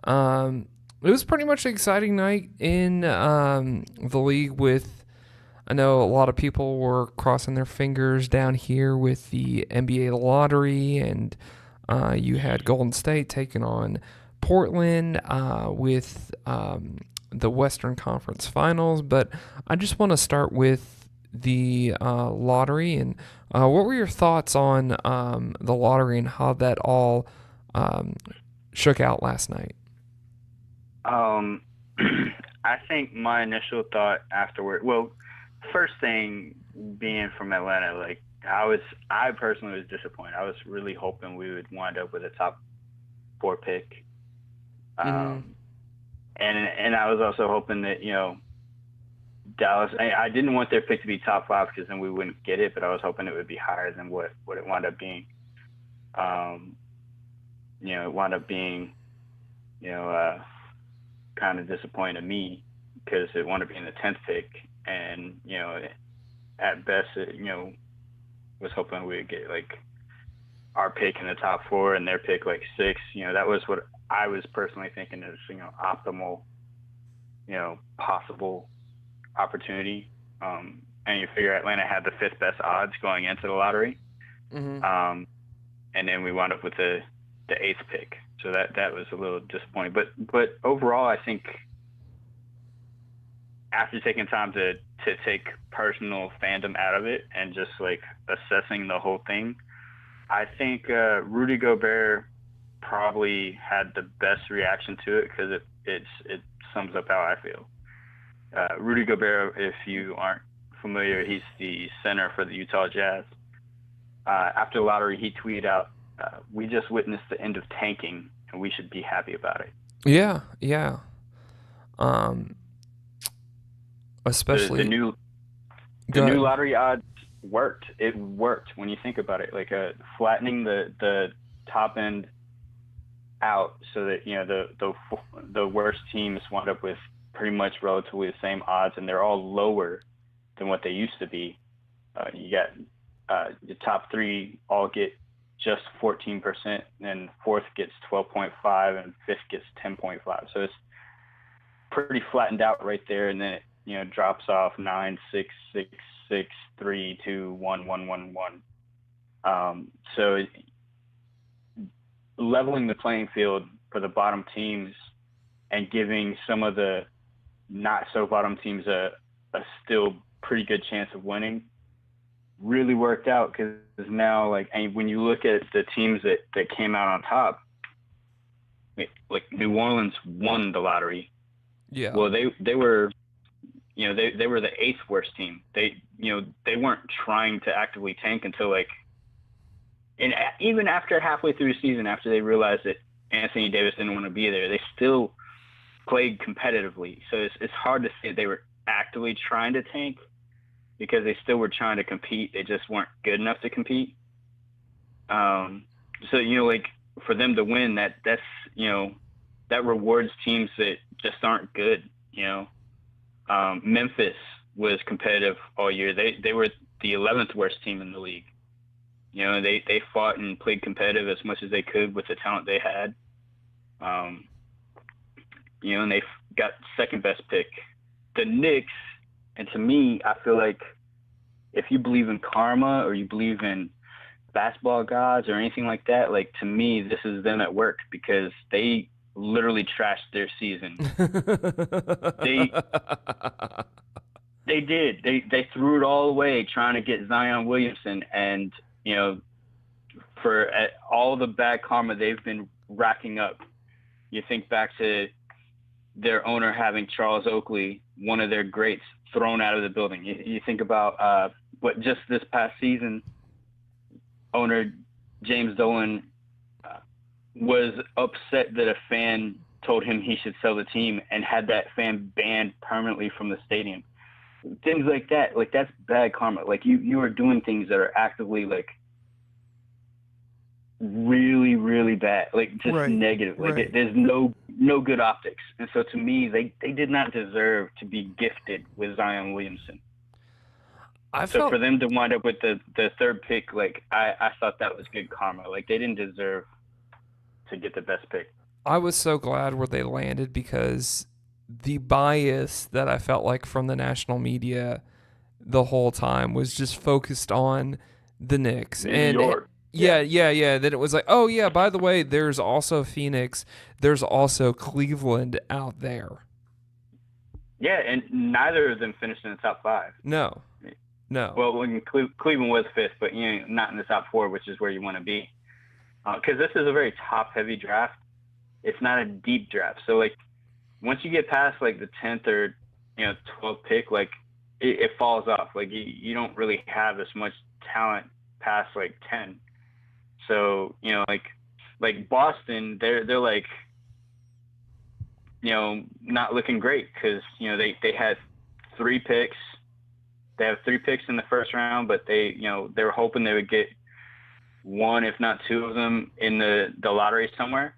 S1: It was pretty much an exciting night in the league with, I know a lot of people were crossing their fingers down here with the NBA lottery, and you had Golden State taking on Portland with the Western Conference Finals. But I just want to start with the lottery, and what were your thoughts on the lottery and how that all shook out last night?
S3: I think my initial thought afterward, well, first thing being from Atlanta, like I personally was disappointed. I was really hoping we would wind up with a top 4 pick. And I was also hoping that, Dallas, I didn't want their pick to be top 5 because then we wouldn't get it, but I was hoping it would be higher than what it wound up being. It wound up being, kind of disappointing to me because it wound up being the 10th pick. And, at best, was hoping we would get like our pick in the top 4 and their pick like 6. That was what I was personally thinking is, optimal, possible opportunity. And you figure Atlanta had the 5th best odds going into the lottery. And then we wound up with the 8th pick. So that was a little disappointing. But overall, I think after taking time to take personal fandom out of it and just like assessing the whole thing, I think Rudy Gobert probably had the best reaction to it because it sums up how I feel. Rudy Gobert, if you aren't familiar, he's the center for the Utah Jazz. After the lottery, he tweeted out, "We just witnessed the end of tanking, and we should be happy about it."
S1: Yeah. Especially
S3: the new lottery odds worked. It worked when you think about it, like flattening the top end out so that the worst teams wound up with pretty much relatively the same odds, and they're all lower than what they used to be. You got the top 3 all get just 14%, and 4th gets 12.5, and 5th gets 10.5. So it's pretty flattened out right there, and then it drops off 9, 6, 6, 6, 3, 2, 1, 1, 1, 1. So leveling the playing field for the bottom teams and giving some of the not so bottom teams a still pretty good chance of winning really worked out, because now, and when you look at the teams that came out on top, like New Orleans won the lottery.
S1: Yeah.
S3: Well, they were, they were the 8th worst team. They weren't trying to actively tank until and even after halfway through the season, after they realized that Anthony Davis didn't want to be there, they still played competitively. So it's hard to say they were actively trying to tank, because they still were trying to compete. They just weren't good enough to compete. So, for them to win, that's that rewards teams that just aren't good. Memphis was competitive all year. They were the 11th worst team in the league. They fought and played competitive as much as they could with the talent they had. And they got 2nd best pick. The Knicks And to me, I feel like if you believe in karma or you believe in basketball gods or anything like that, like, to me, this is them at work, because they literally trashed their season. They did. They threw it all away trying to get Zion Williamson, and for all the bad karma they've been racking up. You think back to their owner having Charles Oakley, one of their greats, thrown out of the building. You think about what just this past season, owner James Dolan was upset that a fan told him he should sell the team and had that fan banned permanently from the stadium. Things like that, like, that's bad karma. Like, you are doing things that are actively, like, really, really bad, like, just negative. Like, there's no good optics. And so to me, they did not deserve to be gifted with Zion Williamson. So for them to wind up with the third pick, like, I thought that was good karma. Like, they didn't deserve to get the best pick.
S1: I was so glad where they landed, because the bias that I felt like from the national media the whole time was just focused on the Knicks.
S3: New York.
S1: Yeah. Then it was like, oh yeah, by the way, there's also Phoenix, there's also Cleveland out there.
S3: Yeah, and neither of them finished in the top 5.
S1: No.
S3: Well, when Cleveland was 5th, but not in the top 4, which is where you want to be. Because this is a very top-heavy draft. It's not a deep draft. So, like, once you get past, like, the 10th or 12th pick, like, it falls off. Like, you don't really have as much talent past, like, 10. So, like Boston, they're like, not looking great, because they had 3 picks. They have 3 picks in the first round, but they were hoping they would get 1, if not 2 of them in the lottery somewhere.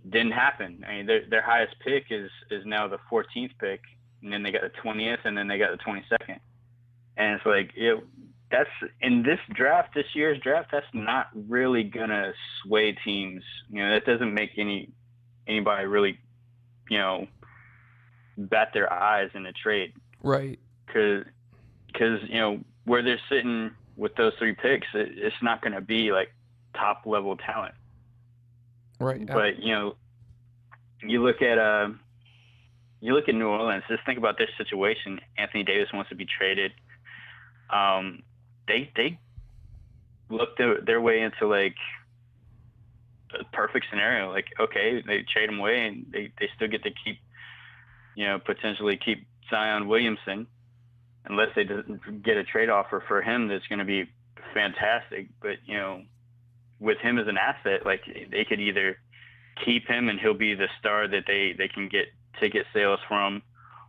S3: Didn't happen. I mean, their highest pick is now the 14th pick, and then they got the 20th, and then they got the 22nd. And it's like, that's in this draft, this year's draft, that's not really gonna sway teams. That doesn't make anybody really, bat their eyes in a trade.
S1: Right.
S3: Because where they're sitting with those 3 picks, it's not gonna be like top level talent.
S1: Right.
S3: But you look at New Orleans. Just think about their situation. Anthony Davis wants to be traded. They looked their way into, like, a perfect scenario. Like, okay, they trade him away, and they still get to keep, potentially keep Zion Williamson, unless they get a trade offer for him that's going to be fantastic. But with him as an asset, like, they could either keep him and he'll be the star that they can get ticket sales from,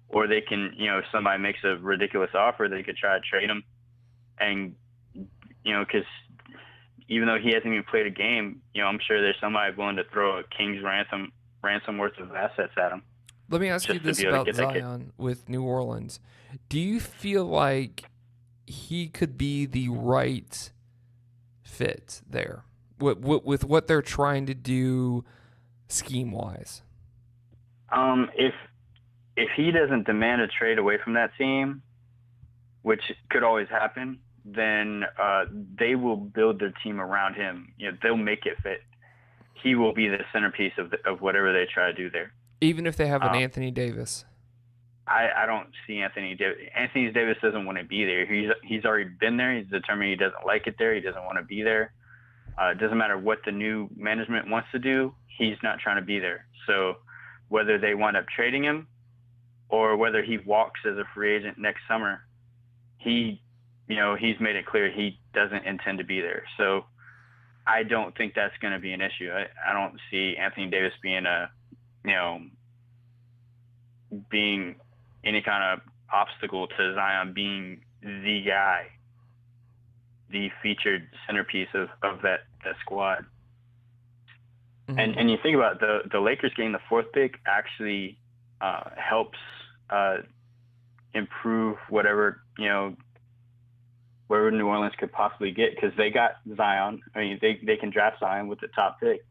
S3: or they can, if somebody makes a ridiculous offer, they could try to trade him. And, because even though he hasn't even played a game, I'm sure there's somebody willing to throw a king's ransom worth of assets at him.
S1: Let me ask you this about Zion with New Orleans. Do you feel like he could be the right fit there with what they're trying to do scheme-wise?
S3: If he doesn't demand a trade away from that team, which could always happen, then they will build their team around him. They'll make it fit. He will be the centerpiece of whatever they try to do there.
S1: Even if they have an Anthony Davis?
S3: I don't see Anthony Davis. Anthony Davis doesn't want to be there. He's already been there. He's determined he doesn't like it there. He doesn't want to be there. It doesn't matter what the new management wants to do. He's not trying to be there. So whether they wind up trading him or whether he walks as a free agent next summer, he's made it clear he doesn't intend to be there. So I don't think that's going to be an issue. I don't see Anthony Davis being being any kind of obstacle to Zion being the guy, the featured centerpiece of that squad. Mm-hmm. And you think about the Lakers getting the 4th pick actually helps improve whatever New Orleans could possibly get, because they got Zion. I mean, they can draft Zion with the top pick.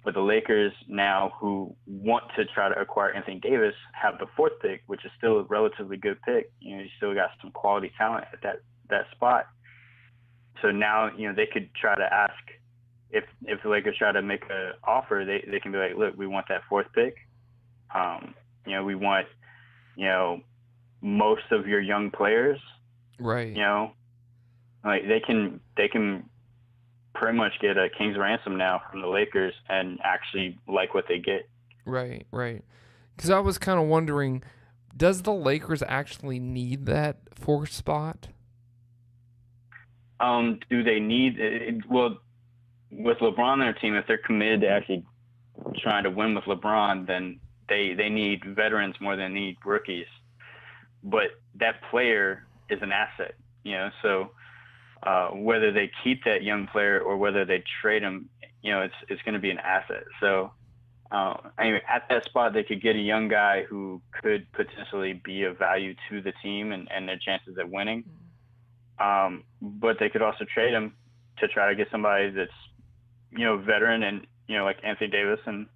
S3: But the Lakers now, who want to try to acquire Anthony Davis, have the 4th pick, which is still a relatively good pick. You still got some quality talent at that spot. So now, they could try to ask, if the Lakers try to make an offer, they can be like, look, we want that 4th pick. We want, most of your young players.
S1: Right.
S3: Like they can pretty much get a king's ransom now from the Lakers and actually like what they get.
S1: Right. Because I was kind of wondering, does the Lakers actually need that 4th spot?
S3: Do they need it? Well, with LeBron on their team, if they're committed to actually trying to win with LeBron, then they need veterans more than they need rookies. But that player is an asset, so whether they keep that young player or whether they trade him, it's going to be an asset. So anyway, at that spot, they could get a young guy who could potentially be of value to the team and their chances at winning. But they could also trade him to try to get somebody that's, veteran and, like Anthony Davis and,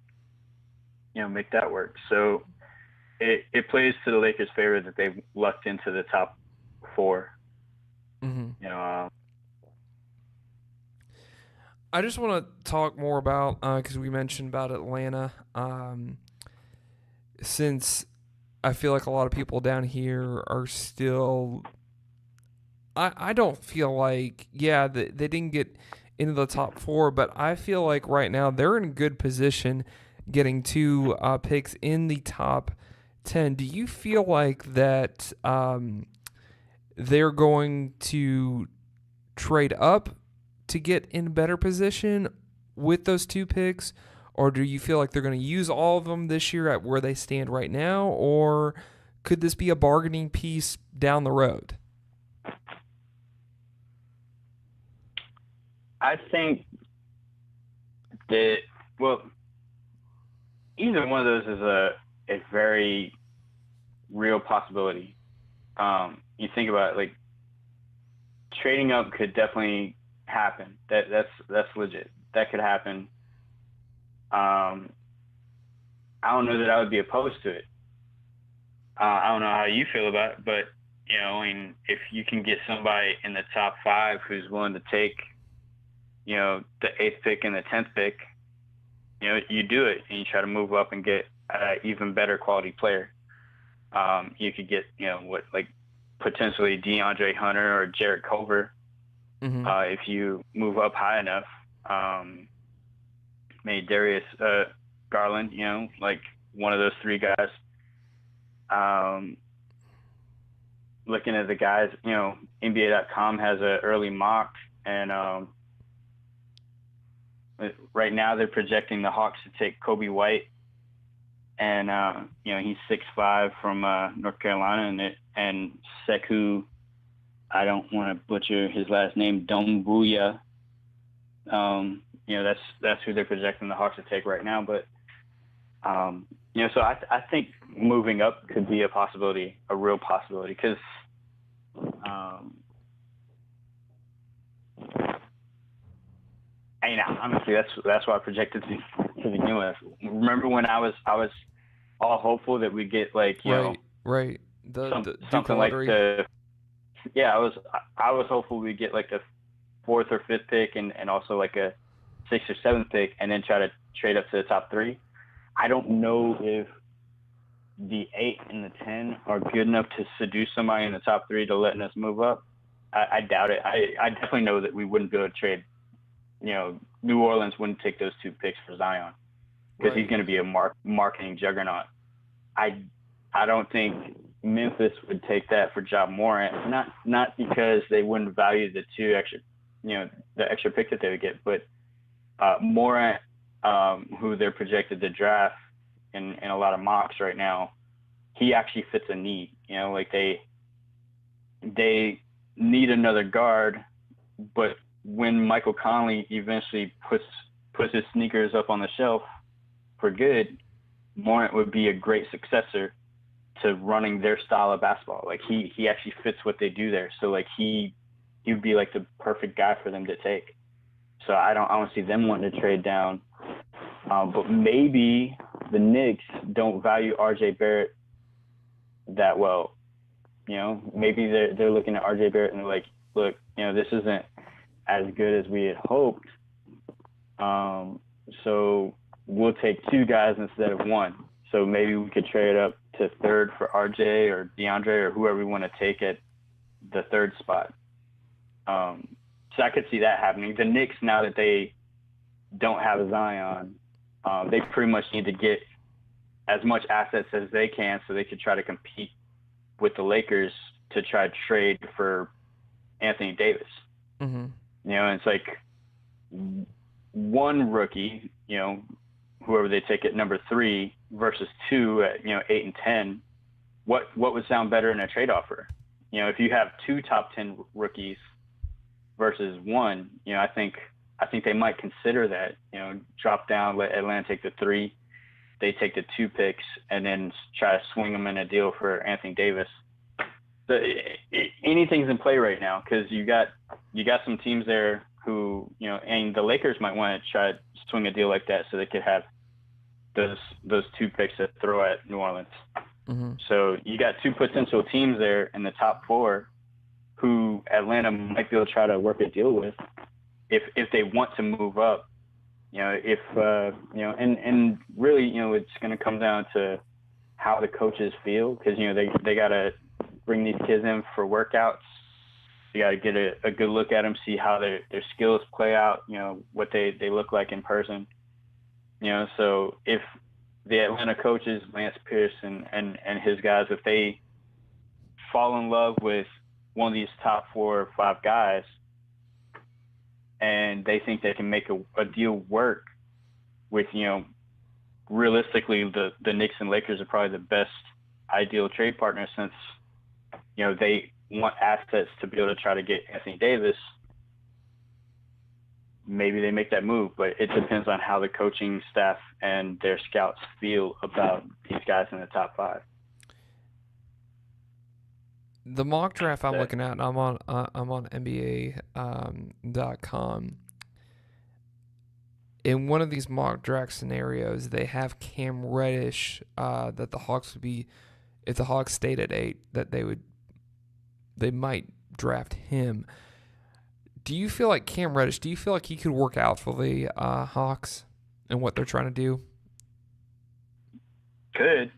S3: make that work. So it plays to the Lakers' favor that they lucked into the top 4.
S1: Mm-hmm. I just want to talk more about, because we mentioned about Atlanta, since I feel like a lot of people down here are still, I don't feel like, they didn't get into the top 4, but I feel like right now they're in a good position getting 2 picks in the top 10. Do you feel like that they're going to trade up to get in a better position with those 2 picks, or do you feel like they're going to use all of them this year at where they stand right now, or could this be a bargaining piece down the road?
S3: I think that, either one of those is a very real possibility. You think about it, like trading up could definitely happen. That's legit. That could happen. I don't know that I would be opposed to it. I don't know how you feel about it, but if you can get somebody in the top 5 who's willing to take, the 8th pick and the 10th pick, you do it and you try to move up and get an even better quality player. You could get, potentially DeAndre Hunter or Jarrett Culver.
S1: Mm-hmm.
S3: If you move up high enough. Maybe Darius Garland, one of those 3 guys. Looking at the guys, NBA.com has an early mock, and right now they're projecting the Hawks to take Kobe White, and he's 6'5" from North Carolina, and Sekou, I don't want to butcher his last name, Doumbouya. That's who they're projecting the Hawks to take right now. But so I think moving up could be a possibility, a real possibility, because honestly, that's why I projected to begin with. Remember when I was all hopeful that we'd get
S1: the
S3: something like the I was hopeful we'd get like the 4th or 5th pick and also like a 6th or 7th pick and then try to trade up to the top 3. I don't know if the 8 and the 10 are good enough to seduce somebody in the top 3 to letting us move up. I doubt it. I definitely know that we wouldn't be able to trade. New Orleans wouldn't take those 2 picks for Zion because he's going to be a marketing juggernaut. I don't think Memphis would take that for Ja Morant, not because they wouldn't value the 2 extra, the extra pick that they would get, but Morant, who they're projected to draft in a lot of mocks right now, he actually fits a need. They need another guard, but when Michael Conley eventually puts his sneakers up on the shelf for good, Morant would be a great successor to running their style of basketball. He actually fits what they do there. So he would be like the perfect guy for them to take. So I don't see them wanting to trade down But maybe the Knicks don't value RJ Barrett that well. You know, maybe they're looking at RJ Barrett and they're like, look, you know, this isn't as good as we had hoped. So we'll take 2 guys instead of 1. So maybe we could trade up to 3rd for RJ or DeAndre or whoever we want to take at the 3rd spot. So I could see that happening. The Knicks, now that they don't have a Zion, they pretty much need to get as much assets as they can so they could try to compete with the Lakers to try to trade for Anthony Davis.
S1: Mm-hmm.
S3: You know, and it's like 1 rookie, you know, whoever they take at number 3 versus 2 at, 8 and 10. What would sound better in a trade offer? You know, if you have 2 top 10 rookies versus 1, you know, I think they might consider that, you know, drop down, let Atlanta take the 3, they take the 2 picks, and then try to swing them in a deal for Anthony Davis. So anything's in play right now because you got some teams there who, you know, and the Lakers might want to try to swing a deal like that so they could have those 2 picks to throw at New Orleans.
S1: Mm-hmm.
S3: So you got 2 potential teams there in the top 4 who Atlanta might be able to try to work a deal with if they want to move up. You know, if you know, and really, you know, it's going to come down to how the coaches feel because, you know, they got to bring these kids in for workouts. You got to get a good look at them, see how their skills play out, you know, what they look like in person. You know, so if the Atlanta coaches, Lance Pierce and his guys, if they fall in love with one of these top 4 or 5 guys and they think they can make a deal work with, you know, realistically the Knicks and Lakers are probably the best ideal trade partners since, you know, they want assets to be able to try to get Anthony Davis. Maybe they make that move, but it depends on how the coaching staff and their scouts feel about these guys in the top 5.
S1: The mock draft I'm looking at, I'm on NBA.com. In one of these mock draft scenarios, they have Cam Reddish that the Hawks would be, if the Hawks stayed at 8, that they might draft him. Do you feel like Cam Reddish, do you feel like he could work out for the Hawks and what they're trying to do?
S3: Could.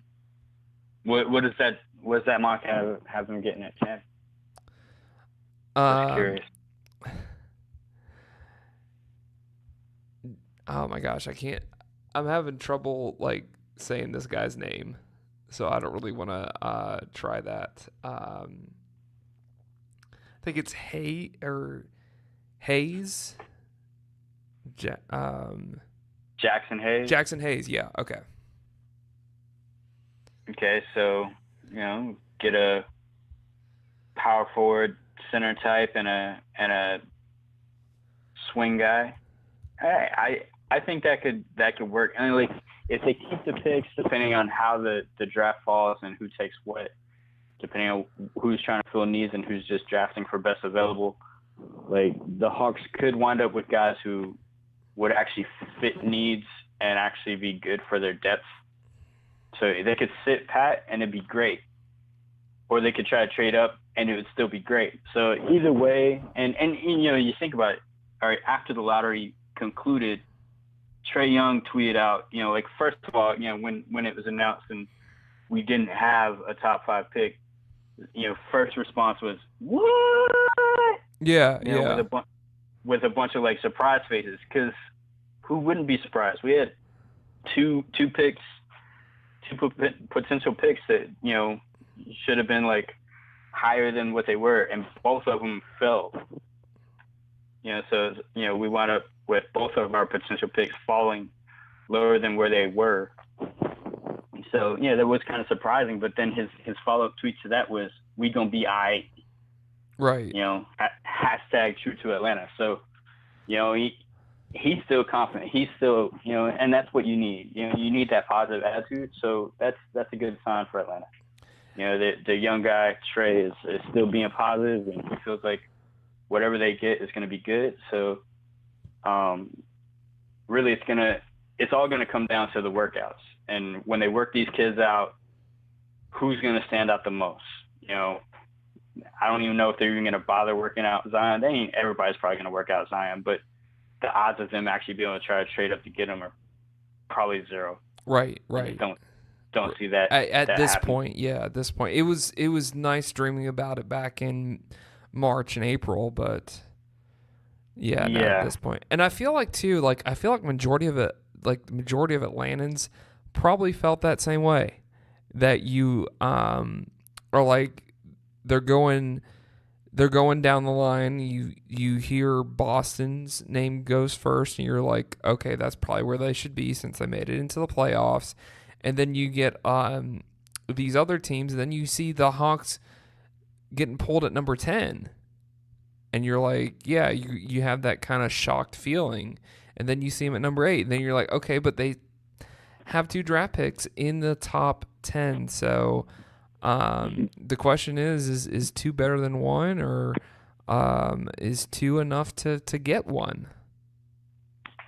S3: What does that mock have them getting at 10? Just curious.
S1: Oh my gosh, I'm having trouble like saying this guy's name, so I don't really want to try that. I think it's Hayes.
S3: Jackson Hayes.
S1: Jackson Hayes, yeah, okay.
S3: Okay, so, you know, get a power forward center type and a swing guy. I think that could work. And like if they keep the picks, depending on how the draft falls and who takes what, depending on who's trying to fill needs and who's just drafting for best available, like the Hawks could wind up with guys who would actually fit needs and actually be good for their depth. So they could sit pat and it'd be great. Or they could try to trade up and it would still be great. So either way, and you know, you think about it, all right, after the lottery concluded, Trae Young tweeted out, you know, like first of all, you know, when it was announced and we didn't have a top 5 pick, you know, first response was, what?
S1: Yeah,
S3: you know,
S1: yeah.
S3: With a bunch of like surprise faces, because who wouldn't be surprised? We had two picks, 2 potential picks that, you know, should have been like higher than what they were, and both of them fell. You know, so, you know, we wound up with both of our potential picks falling lower than where they were. So, yeah, that was kind of surprising. But then his follow-up tweet to that was, we gonna be all right.
S1: Right.
S3: You know, hashtag true to Atlanta. So, you know, he's still confident. He's still, you know, and that's what you need. You know, you need that positive attitude. So that's a good sign for Atlanta. You know, the young guy, Trae, is still being positive, and he feels like whatever they get is going to be good. So, really, it's going to it's all going to come down to the workouts. And when they work these kids out, who's going to stand out the most? I don't even know if they're even going to bother working out Zion. Everybody's probably going to work out Zion, but the odds of them actually being able to try to trade up to get him are probably zero.
S1: Right.
S3: Don't see that
S1: at
S3: that
S1: this
S3: happen.
S1: point. Yeah, at this point, it was nice dreaming about it back in March and April, but not at this point. And I feel like too, majority of Atlantans probably felt that same way. That you are like they're going down the line. You hear Boston's name goes first, and you're like, okay, that's probably where they should be since they made it into the playoffs. And then you get these other teams, and then you see the Hawks getting pulled at number 10. And you're like, yeah, you have that kind of shocked feeling. And then you see them at number 8, and then you're like, okay, but they have 2 draft picks in the top 10. So the question is 2 better than 1, or is 2 enough to get 1?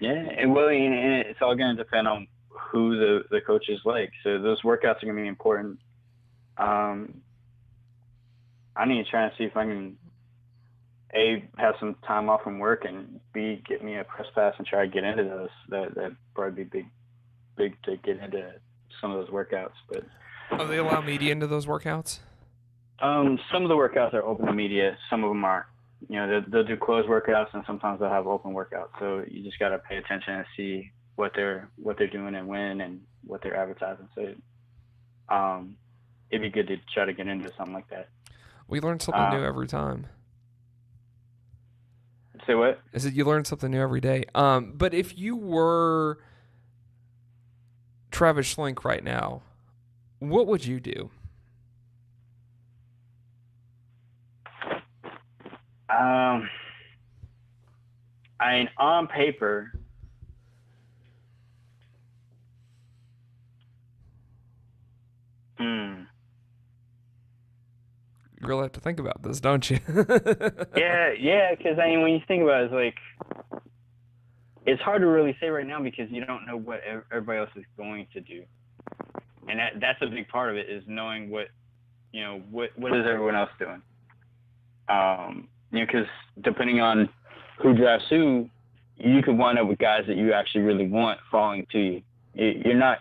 S3: Yeah, and it's all going to depend on who the coach is like. So those workouts are going to be important. I need to try and see if I can A, have some time off from work, and B, get me a press pass and try to get into those. That'd probably be big to get into some of those workouts. But
S1: they allow media into those workouts?
S3: Some of the workouts are open to media. Some of them aren't. They'll do closed workouts, and sometimes they'll have open workouts. So you just got to pay attention and see what they're doing and when and what they're advertising. So it'd be good to try to get into something like that.
S1: We learn something new every time.
S3: Say what?
S1: I said you learn something new every day. But if you were Travis Schlenk right now, what would you do?
S3: On paper,
S1: you really have to think about this, don't you?
S3: yeah, because when you think about it, it's like it's hard to really say right now because you don't know what everybody else is going to do, and that's a big part of it, is knowing what is everyone else doing. Because depending on who drafts who, you could wind up with guys that you actually really want falling to you. You're not,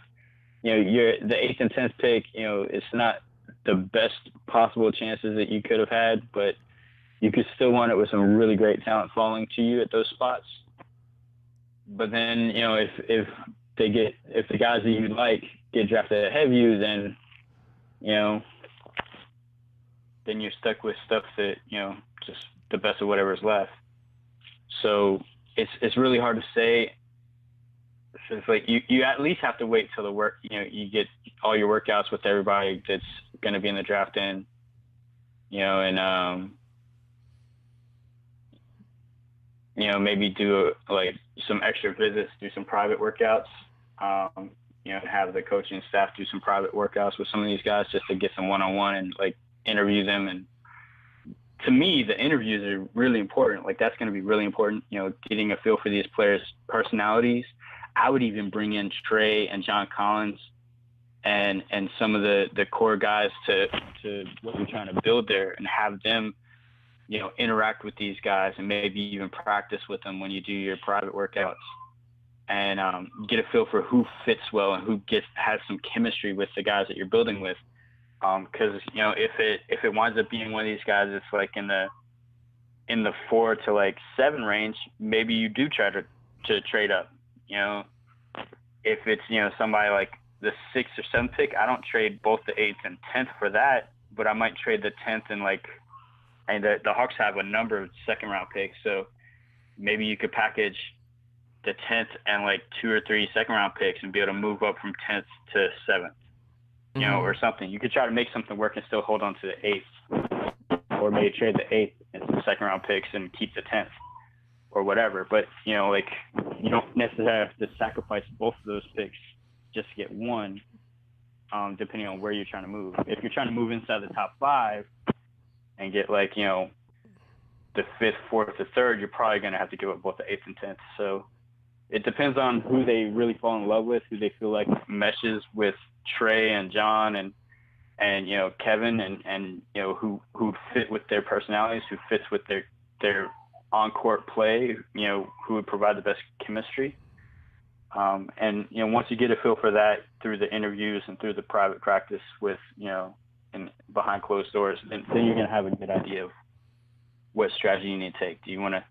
S3: you're the 8th and 10th pick. It's not the best possible chances that you could have had, but you could still wind up with some really great talent falling to you at those spots. But then, if the guys that you like get drafted ahead of you, then, then you're stuck with stuff that, just the best of whatever's left. So it's really hard to say. So it's like you at least have to wait till the work, you get all your workouts with everybody that's going to be in the draft and maybe do some extra visits, do some private workouts, have the coaching staff do some private workouts with some of these guys just to get some one-on-one and interview them. And to me, the interviews are really important. That's going to be really important, getting a feel for these players' personalities. I would even bring in Trey and John Collins and some of the core guys to what we're trying to build there, and have them, interact with these guys and maybe even practice with them when you do your private workouts, and get a feel for who fits well and who has some chemistry with the guys that you're building with. Because if it winds up being one of these guys that's in the 4 to 7 range, maybe you do try to trade up. If it's somebody like the 6th or 7th pick, I don't trade both the 8th and 10th for that, but I might trade the 10th and the Hawks have a number of second round picks, so maybe you could package the 10th and 2 or 3 second round picks and be able to move up from 10th to 7th. Or something. You could try to make something work and still hold on to the 8th, or maybe trade the 8th and some second round picks and keep the 10th, or whatever. But you don't necessarily have to sacrifice both of those picks just to get one, depending on where you're trying to move. If you're trying to move inside the top 5 and get the 5th, 4th, or 3rd, you're probably going to have to give up both the 8th and 10th. So it depends on who they really fall in love with, who they feel like meshes with Trey and John and Kevin and who fit with their personalities, who fits with their on-court play, who would provide the best chemistry. And once you get a feel for that through the interviews and through the private practice with and behind closed doors, then you're gonna have a good idea of what strategy you need to take. Do you want to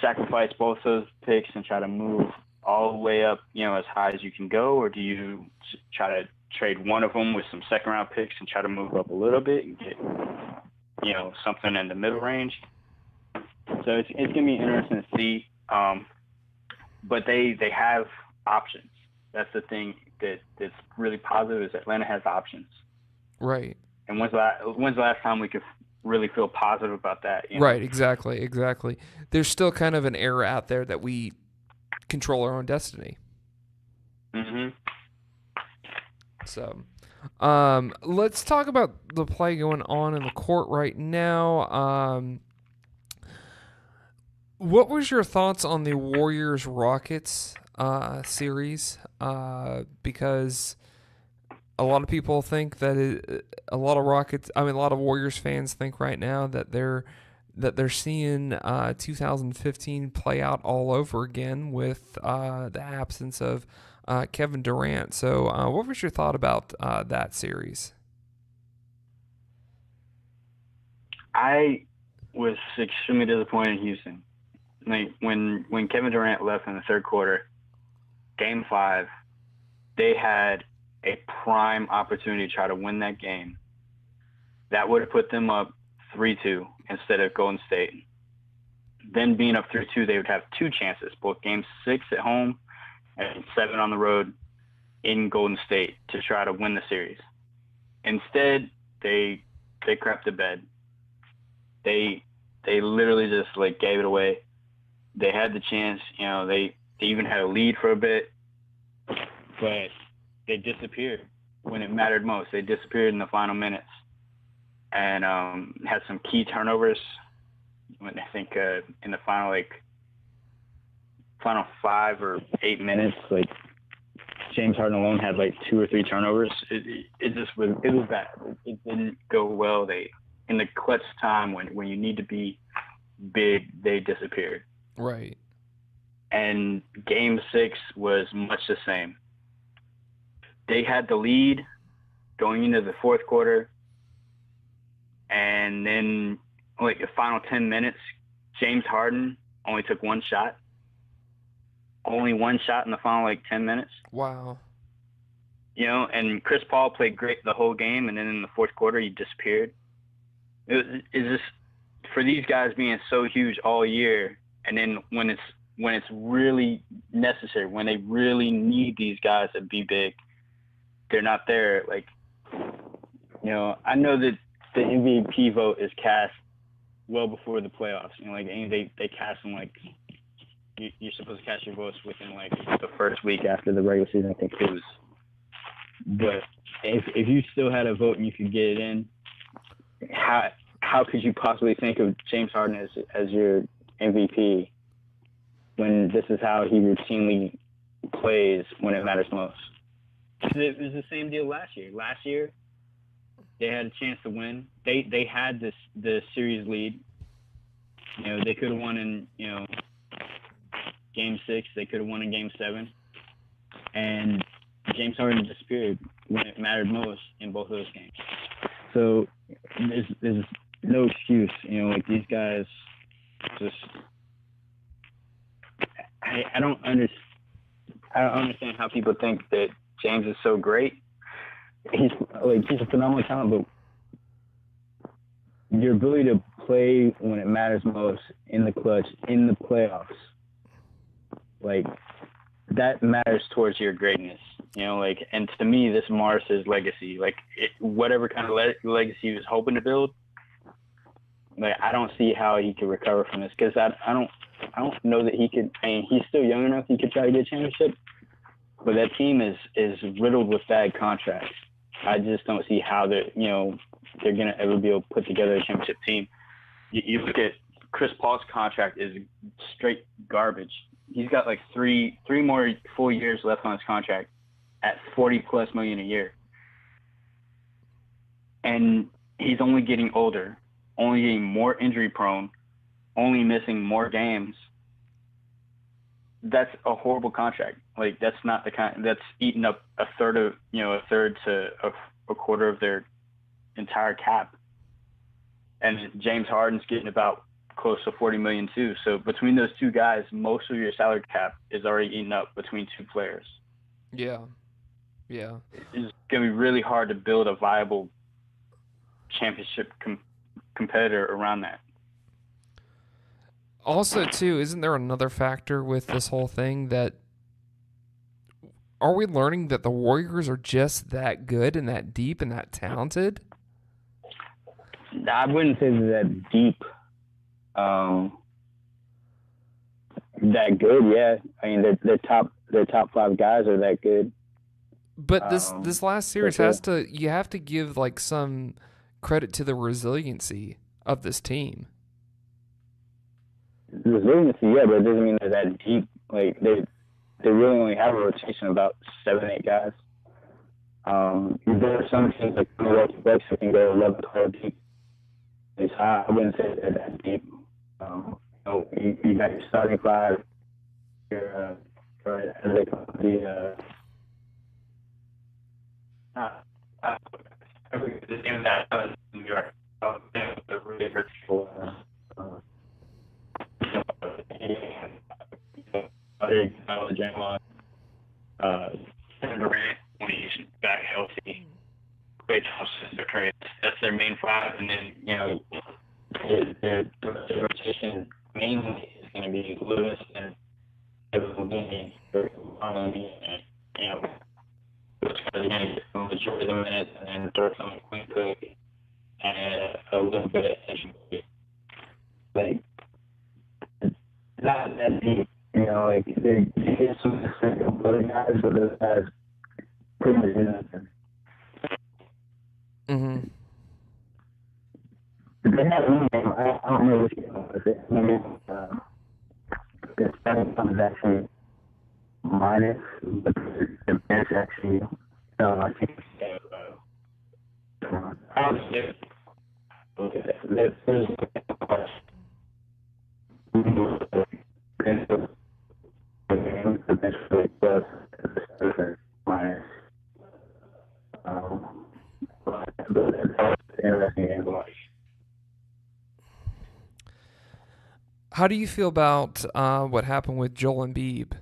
S3: sacrifice both those picks and try to move all the way up, as high as you can go, or do you try to trade one of them with some second round picks and try to move up a little bit and get, something in the middle range? So it's going to be interesting to see. But they have options. That's the thing that's really positive is Atlanta has options.
S1: Right.
S3: And when's the last time we could really feel positive about that?
S1: Right, exactly. There's still kind of an error out there that we control our own destiny.
S3: Mm-hmm.
S1: So, let's talk about the play going on in the court right now. What was your thoughts on the Warriors-Rockets series? Because a lot of people think that a lot of Warriors fans think right now that they're seeing 2015 play out all over again with the absence of Kevin Durant. So, what was your thought about that series?
S3: I was extremely disappointed in Houston. Like when Kevin Durant left in the third quarter, Game 5, they had a prime opportunity to try to win that game. That would have put them up 3-2 instead of Golden State. Then being up 3-2, they would have two chances, both Game 6 at home and 7 on the road in Golden State to try to win the series. Instead, they crapped the bed. They literally just gave it away. They had the chance, they even had a lead for a bit, but they disappeared when it mattered most. They disappeared in the final minutes and had some key turnovers. When I think in the final 5 or 8 minutes, James Harden alone had 2 or 3 turnovers. It was bad. It didn't go well. They in the clutch time when you need to be big, they disappeared.
S1: Right.
S3: And Game 6 was much the same. They had the lead going into the fourth quarter, and then the final 10 minutes, James Harden only took one shot. Only one shot in the final 10 minutes.
S1: Wow.
S3: And Chris Paul played great the whole game, and then in the fourth quarter he disappeared. It's just for these guys being so huge all year, and then when it's really necessary, when they really need these guys to be big, they're not there. I know that the MVP vote is cast well before the playoffs. They cast them you're supposed to cast your votes within the first week after the regular season, I think it was. But if you still had a vote and you could get it in, how could you possibly think of James Harden as your MVP when this is how he routinely plays when it matters most? It was the same deal last year. Last year, they had a chance to win. They had the series lead. They could have won in Game 6. They could have won in Game 7. And James Harden disappeared when it mattered most in both of those games. So there's no excuse. These guys just I don't understand how people think that James is so great. He's a phenomenal talent, but your ability to play when it matters most in the clutch, in the playoffs, that matters towards your greatness. And to me, this mars his legacy. Whatever kind of legacy he was hoping to build, I don't see how he could recover from this, because I don't know that he could. I mean, he's still young enough he could try to get a championship, but that team is riddled with bad contracts. I just don't see how they're gonna ever be able to put together a championship team. You look at Chris Paul's contract is straight garbage. he's got like three more full years left on his contract at $40+ million a year. And he's only getting older, only getting more injury prone, only missing more games. That's a horrible contract. Like, that's not the kind that's eating up a third to a quarter of their entire cap. And James Harden's getting about close to $40 million too. So between those two guys, most of your salary cap is already eaten up between two players.
S1: Yeah. Yeah.
S3: It's going to be really hard to build a viable championship competitor around that.
S1: Also, too, isn't there another factor with this whole thing that are we learning that the Warriors are just that good and that deep and that talented?
S3: I wouldn't say they're that deep. That good, yeah. I mean, their top 5 guys are that good.
S1: But this last series you have to give like some credit to the resiliency of this team.
S3: Resiliency, yeah, but it doesn't mean they're that deep. Like they really only have a rotation of about 7-8 guys. There are some teams like the Milwaukee Bucks who can go 11-12 deep. I wouldn't say they're that deep. You got your starting 5. The team that New York, they're really hurtful. Draymond, Kevin Durant when he's back healthy. Klay Thompson, that's their main 5, and then their rotation mainly is going to be Lewis and Kevin Gausman, Marlin, and those guys are going to get the majority of the minutes, and then throw some Queen Cook and a little bit of Edge. Like, not that deep, like they get some of other guys, but those guys pretty much do nothing.
S1: Mm-hmm.
S3: They have one game, I don't know which game was it. The starting time is actually minus, but the bench actually, I think it's
S1: How do you feel about what happened with Joel Embiid?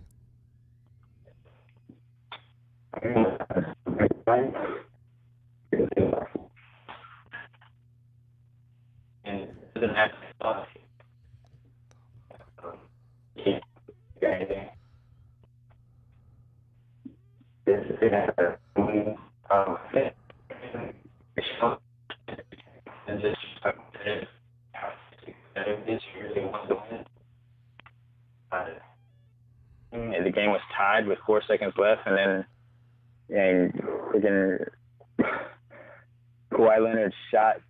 S3: The game was tied with 4 seconds left, and then freaking Kawhi Leonard's shot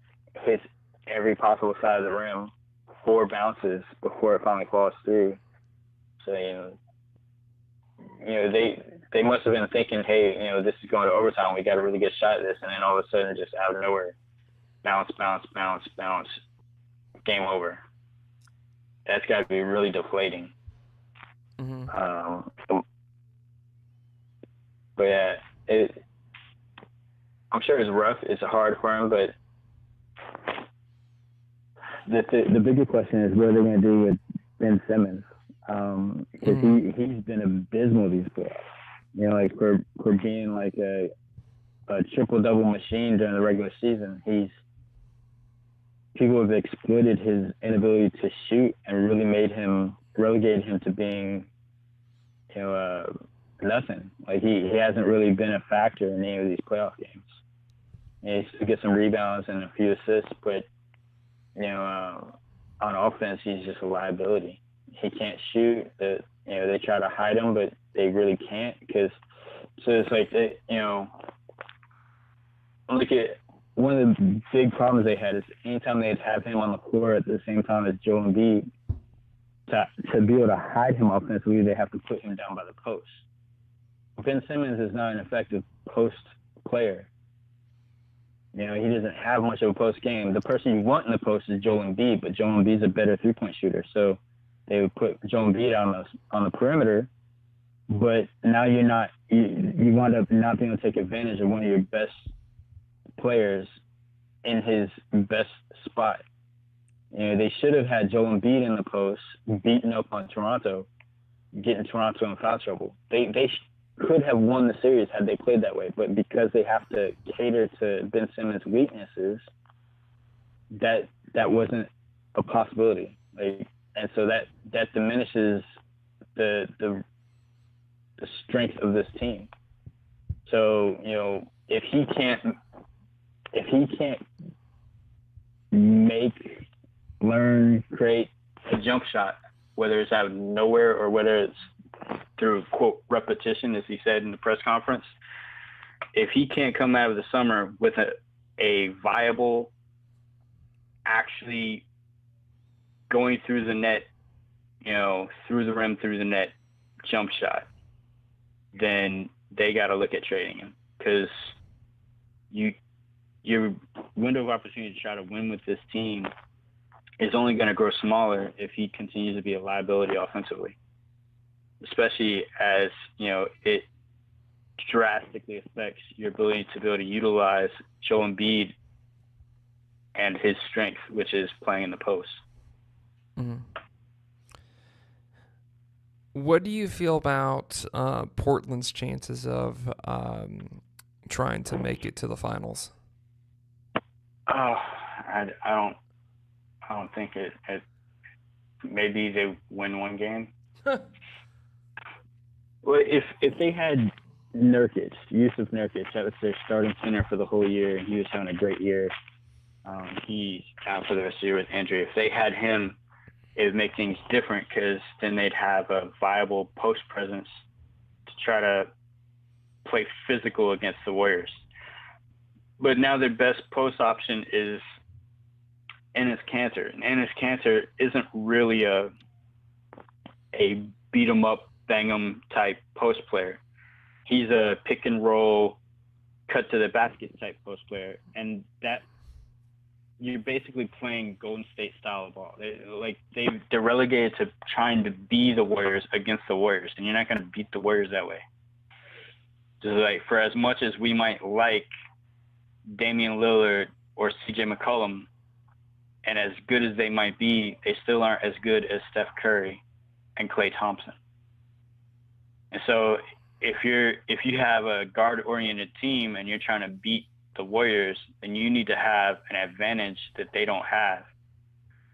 S3: hits every possible side of the rim, 4 bounces before it finally falls through. So they must have been thinking, hey, this is going to overtime. We got a really good shot at this, and then all of a sudden, just out of nowhere, bounce, game over. That's got to be really deflating.
S1: Mm-hmm.
S3: But yeah, I'm sure it's rough. It's hard for him, but the bigger question is what are they going to do with Ben Simmons? Because he's been abysmal these playoffs. Like for being like a triple-double machine during the regular season, people have exploited his inability to shoot and really relegated him to being, nothing. Like he hasn't really been a factor in any of these playoff games. He used to get some rebounds and a few assists, but on offense he's just a liability. He can't shoot. They try to hide him, but they really can't so it's like look at one of the big problems they had is anytime they'd have him on the floor at the same time as Joel Embiid,
S4: to be able to hide him offensively, they have to put him down by the post. Ben Simmons is not an effective post player. You know, he doesn't have much of a post game. The person you want in the post is Joel Embiid, but Joel Embiid's a better three-point shooter. So they would put Joel Embiid on the perimeter, but now you wind up not being able to take advantage of one of your best players in his best spot. You know, they should have had Joel Embiid in the post, beating up on Toronto, getting Toronto in foul trouble. They could have won the series had they played that way, but because they have to cater to Ben Simmons' weaknesses, that wasn't a possibility. And so that diminishes the strength of this team. So, you know, if he can't learn, create a jump shot, whether it's out of nowhere or whether it's through, quote, repetition, as he said in the press conference, if he can't come out of the summer with a viable, actually going through the net, you know, through the rim, through the net jump shot, then they got to look at trading him, because your window of opportunity to try to win with this team is only going to grow smaller if he continues to be a liability offensively, especially as, you know, it drastically affects your ability to be able to utilize Joel Embiid and his strength, which is playing in the post.
S1: Mm-hmm. What do you feel about Portland's chances of trying to make it to the finals?
S3: I don't think it. Maybe they win one game.
S4: Well, if they had Yusuf Nurkic, that was their starting center for the whole year, and he was having a great year. He's out for the rest of the year with injury. If they had him, it would make things different, because then they'd have a viable post presence to try to play physical against the Warriors. But now their best post option is Enes Kanter. And Enes Kanter isn't really a beat 'em up, bang 'em type post player. He's a pick and roll, cut to the basket type post player, and that you're basically playing Golden State style of ball. They're relegated to trying to be the Warriors against the Warriors, and you're not going to beat the Warriors that way. Just like, for as much as we might like Damian Lillard or CJ McCollum, and as good as they might be, they still aren't as good as Steph Curry and Klay Thompson. And so if you have a guard-oriented team and you're trying to beat the Warriors, then you need to have an advantage that they don't have,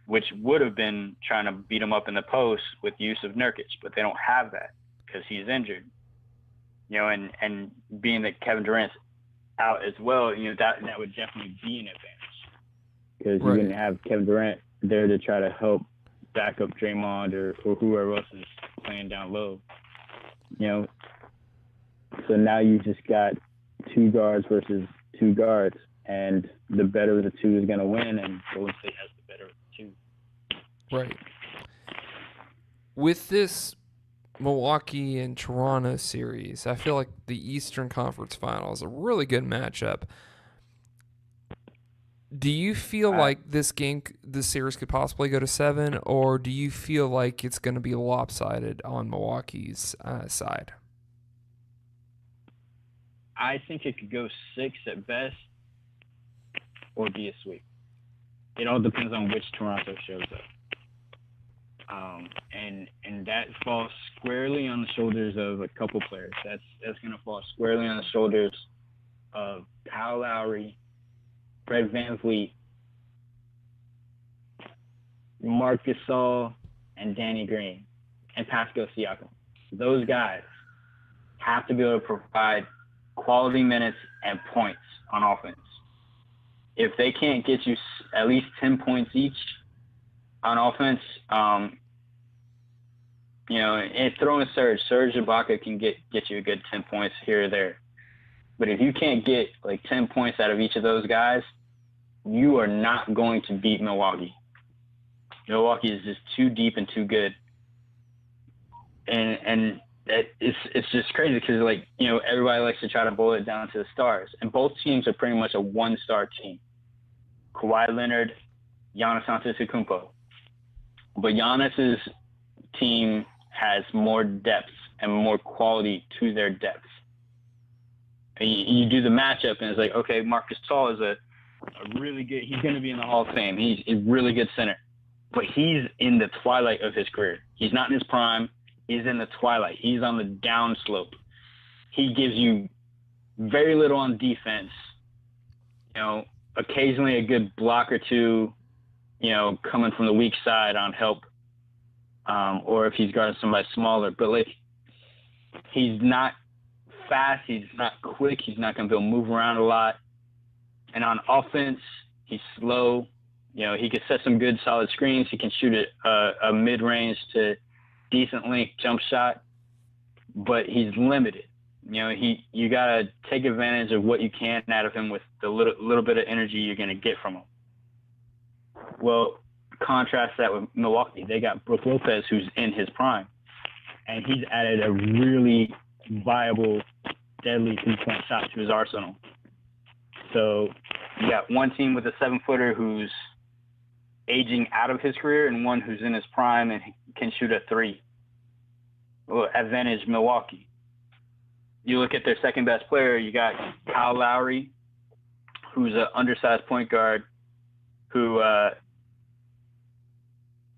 S4: which would have been trying to beat them up in the post with Yusuf Nurkic, but they don't have that because he's injured. You know, and being that Kevin Durant's out as well, you know, that would definitely be an advantage, because you're going to have Kevin Durant there to try to help back up Draymond or whoever else is playing down low. You know, so now you just got two guards versus two guards, and the better of the two is going to win, and Golden State has the better of the two.
S1: Right. With this Milwaukee and Toronto series, I feel like the Eastern Conference Final is a really good matchup. Do you feel like this series could possibly go to 7, or do you feel like it's going to be lopsided on Milwaukee's side?
S4: I think it could go 6 at best, or be a sweep. It all depends on which Toronto shows up. And that falls squarely on the shoulders of a couple players. That's going to fall squarely on the shoulders of Kyle Lowry, Fred VanVleet, Marc Gasol, and Danny Green, and Pascal Siakam. Those guys have to be able to provide quality minutes and points on offense. If they can't get you at least 10 points each on offense, you know, and throw in Serge Ibaka can get you a good 10 points here or there. But if you can't get like 10 points out of each of those guys, you are not going to beat Milwaukee. Milwaukee is just too deep and too good. And it's just crazy because, like, you know, everybody likes to try to boil it down to the stars. And both teams are pretty much a one-star team. Kawhi Leonard, Giannis Antetokounmpo. But Giannis's team has more depth and more quality to their depth. And you do the matchup, and it's like, okay, Marcus Gasol is a really good – he's going to be in the Hall of Fame. He's a really good center. But he's in the twilight of his career. He's not in his prime. He's in the twilight. He's on the downslope. He gives you very little on defense. You know, occasionally a good block or two, you know, coming from the weak side on help, or if he's guarding somebody smaller. But, like, he's not fast. He's not quick. He's not going to be able to move around a lot. And on offense, he's slow. You know, he can set some good solid screens. He can shoot a mid-range to decent length jump shot, but he's limited. You know, you got to take advantage of what you can out of him with the little bit of energy you're going to get from him. Well, contrast that with Milwaukee. They got Brook Lopez, who's in his prime, and he's added a really viable, deadly three-point shot to his arsenal. So you got one team with a 7-footer who's aging out of his career and one who's in his prime and can shoot a three. Well, advantage Milwaukee. You look at their second best player, you got Kyle Lowry, who's an undersized point guard who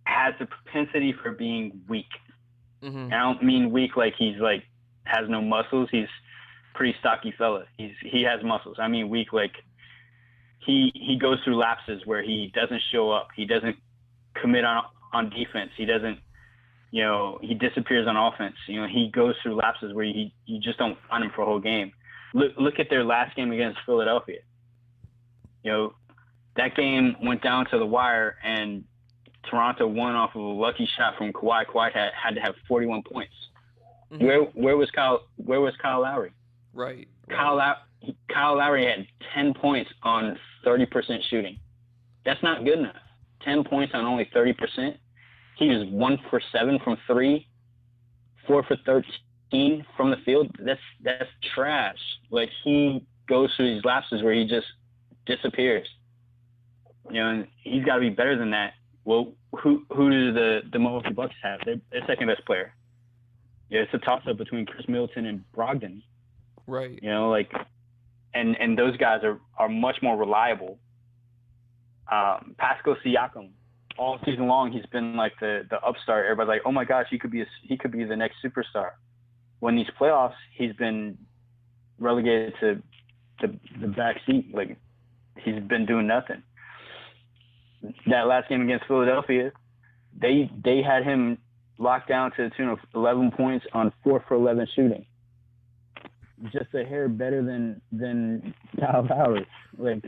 S4: has the propensity for being weak. Mm-hmm. I don't mean weak like he's like has no muscles. He's a pretty stocky fella. He has muscles. I mean weak like he goes through lapses where he doesn't show up. He doesn't commit on defense. He doesn't, you know, he disappears on offense. You know, he goes through lapses where you just don't find him for a whole game. Look at their last game against Philadelphia. You know, that game went down to the wire and Toronto won off of a lucky shot from Kawhi. Kawhi had to have 41 points. Mm-hmm. Where was Kyle Lowry?
S1: Right.
S4: Kyle Lowry had 10 points on 30% shooting. That's not good enough. 10 points on only 30%. He was 1 for 7 from 3, 4 for 13 from the field. That's trash. Like, he goes through these lapses where he just disappears. You know, and he's got to be better than that. Well, who do the Milwaukee Bucks have? Their second best player. Yeah, it's a toss-up between Chris Middleton and Brogdon.
S1: Right.
S4: You know, like, and those guys are much more reliable. Pascal Siakam, all season long, he's been like the upstart. Everybody's like, oh my gosh, he could be the next superstar. When these playoffs, he's been relegated to the back seat. Like, he's been doing nothing. That last game against Philadelphia, they had him locked down to the tune of 11 points on 4 for 11 shooting. Just a hair better than Kyle Lowry. Like,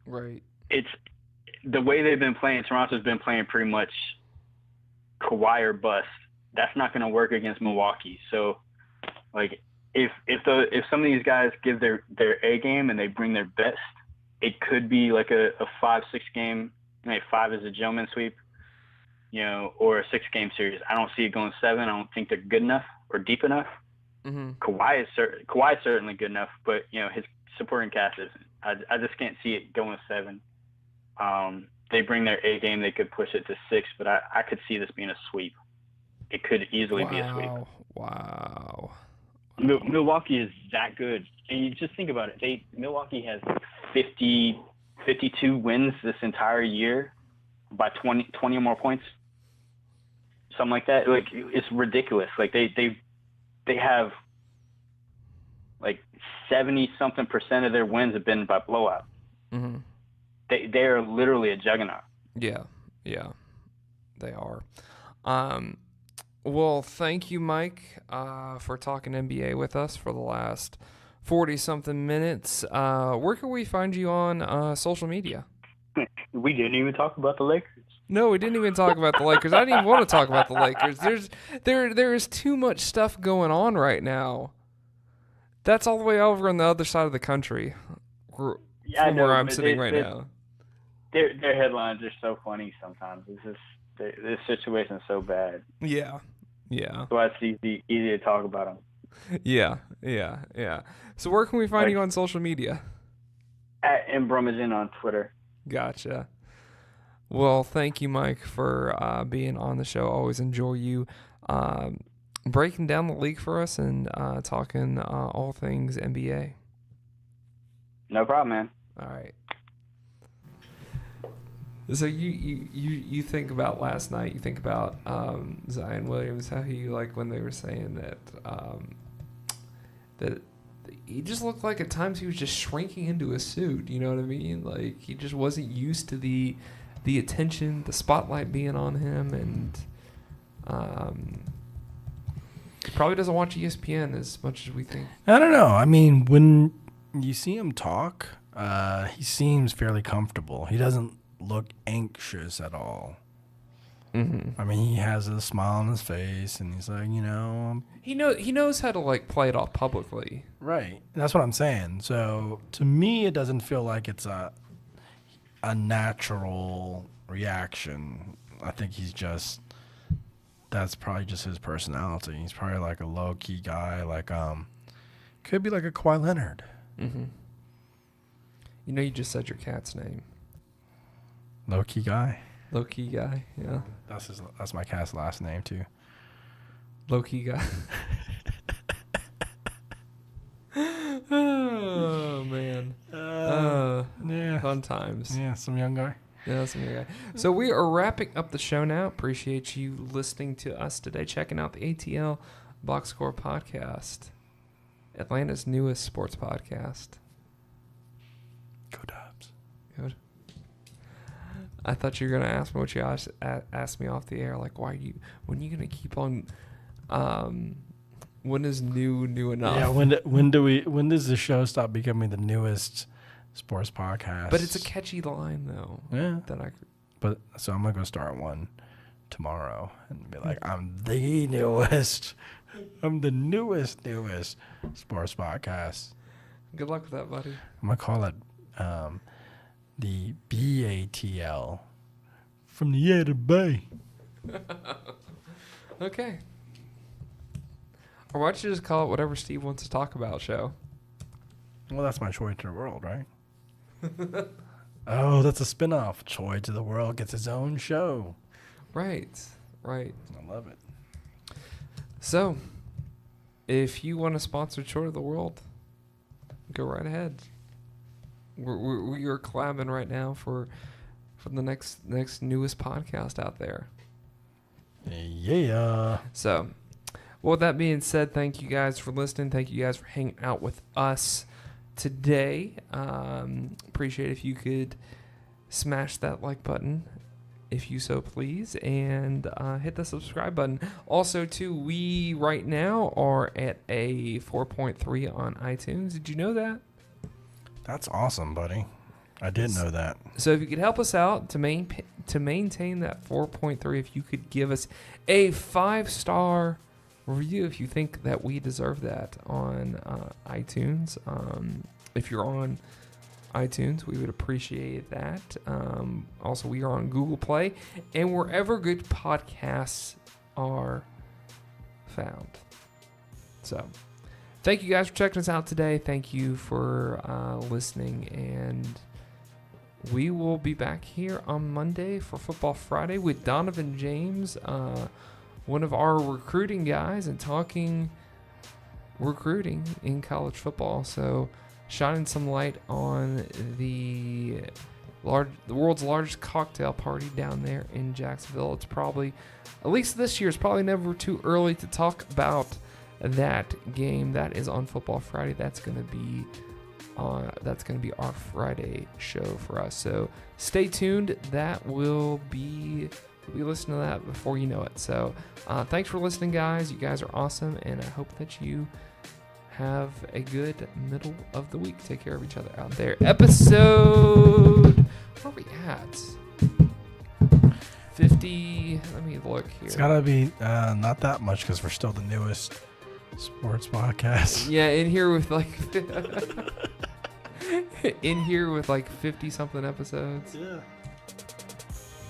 S1: right.
S4: It's the way they've been playing. Toronto's been playing pretty much Kawhi or bust. That's not going to work against Milwaukee. So, like, if some of these guys give their A game and they bring their best, it could be like a 5-6 game. Maybe 5 is a gentleman sweep, you know, or a 6-game series. I don't see it going 7. I don't think they're good enough or deep enough. Mm-hmm. Kawhi is certainly good enough, but, you know, his supporting cast isn't. I just can't see it going 7. They bring their A game, they could push it to 6, but I could see this being a sweep. It could easily be a sweep.
S1: Wow.
S4: Milwaukee is that good. And you just think about it. Milwaukee has 52 wins this entire year by 20 or more points. Something like that. Like, it's ridiculous. Like, they have like 70-something% of their wins have been by blowout. Mm-hmm. They are literally a juggernaut.
S1: Yeah, they are. Well, thank you, Mike, for talking NBA with us for the last 40-something minutes. Where can we find you on social media?
S4: We didn't even talk about the Lakers.
S1: No, we didn't even talk about the Lakers. I didn't even want to talk about the Lakers. There is too much stuff going on right now. That's all the way over on the other side of the country, where I'm sitting right now.
S3: their headlines are so funny sometimes. It's just this situation is so bad.
S1: Yeah.
S3: That's why it's easy to talk about them.
S1: Yeah. So where can we find you on social media?
S3: At Mbrummagin on Twitter.
S1: Gotcha. Well, thank you, Mike, for being on the show. Always enjoy you breaking down the league for us and talking all things NBA.
S3: No problem, man.
S1: All right. So you think about last night. You think about Zion Williams, how he, like, when they were saying that that he just looked like at times he was just shrinking into a suit. You know what I mean? Like, he just wasn't used to the attention, the spotlight being on him, and he probably doesn't watch ESPN as much as we think.
S2: I don't know. I mean, when you see him talk, he seems fairly comfortable. He doesn't look anxious at all.
S1: Mm-hmm.
S2: I mean, he has a smile on his face, and he's like,
S1: he knows how to, like, play it off publicly.
S2: Right. That's what I'm saying. So to me, it doesn't feel like it's a natural reaction. I think that's probably just his personality. He's probably like a low key guy, like could be like a Kawhi Leonard.
S1: Mm-hmm. You just said your cat's name.
S2: Low key guy.
S1: Low key guy, yeah.
S2: That's my cat's last name too.
S1: Low key guy. Oh man.
S2: Yeah.
S1: Fun times.
S2: Yeah, some young guy.
S1: Yeah, some young guy. So we are wrapping up the show now. Appreciate you listening to us today, checking out the ATL Boxscore Podcast, Atlanta's newest sports podcast.
S2: Go Dubs.
S1: Good. I thought you were gonna ask me what you asked me off the air. Like, when are you gonna keep on? When is new enough?
S2: Yeah. When does the show stop becoming the newest sports podcast?
S1: But it's a catchy line though.
S2: Yeah. So I'm gonna go start one tomorrow and be like, I'm the newest sports podcast.
S1: Good luck with that, buddy.
S2: I'm gonna call it the BATL, from the A to B.
S1: Okay. Or why don't you just call it whatever Steve wants to talk about show?
S2: Well, that's my Troy to the World, right? Oh, that's a spinoff. Troy to the World gets its own show.
S1: Right.
S2: I love it.
S1: So, if you want to sponsor Troy to the World, go right ahead. We are collabing right now for the next newest podcast out there.
S2: Yeah.
S1: So, with that being said, thank you guys for listening. Thank you guys for hanging out with us today. Appreciate if you could smash that like button, if you so please, and hit the subscribe button. Also, too, we right now are at a 4.3 on iTunes. Did you know that?
S2: That's awesome, buddy. I didn't know that.
S1: So if you could help us out to maintain that 4.3, if you could give us a 5-star review if you think that we deserve that on iTunes. If you're on iTunes, we would appreciate that. Also, we are on Google Play and wherever good podcasts are found. So, thank you guys for checking us out today. Thank you for listening, and we will be back here on Monday for Football Friday with Donovan James, one of our recruiting guys, and talking recruiting in college football. So, shining some light on the world's largest cocktail party down there in Jacksonville. It's probably, at least this year, it's probably never too early to talk about that game. That is on Football Friday. That's going to be our Friday show for us. So stay tuned. That will be, you'll be listening to that before you know it. So thanks for listening, guys. You guys are awesome, and I hope that you have a good middle of the week. Take care of each other out there. Episode, where are we at? 50. Let me look here.
S2: It's gotta be not that much because we're still the newest sports podcast.
S1: Yeah, in here with like 50 something episodes.
S2: Yeah.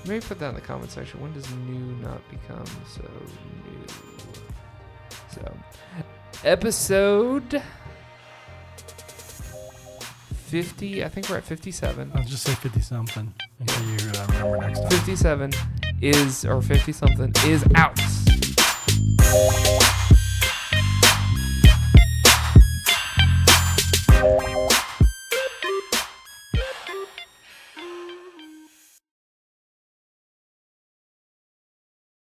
S1: Maybe put that in the comment section. When does new not become so new? So, episode 50. I think we're at 57.
S2: I'll just say 50 something. Until you remember next time.
S1: 57 is, or 50 something is out.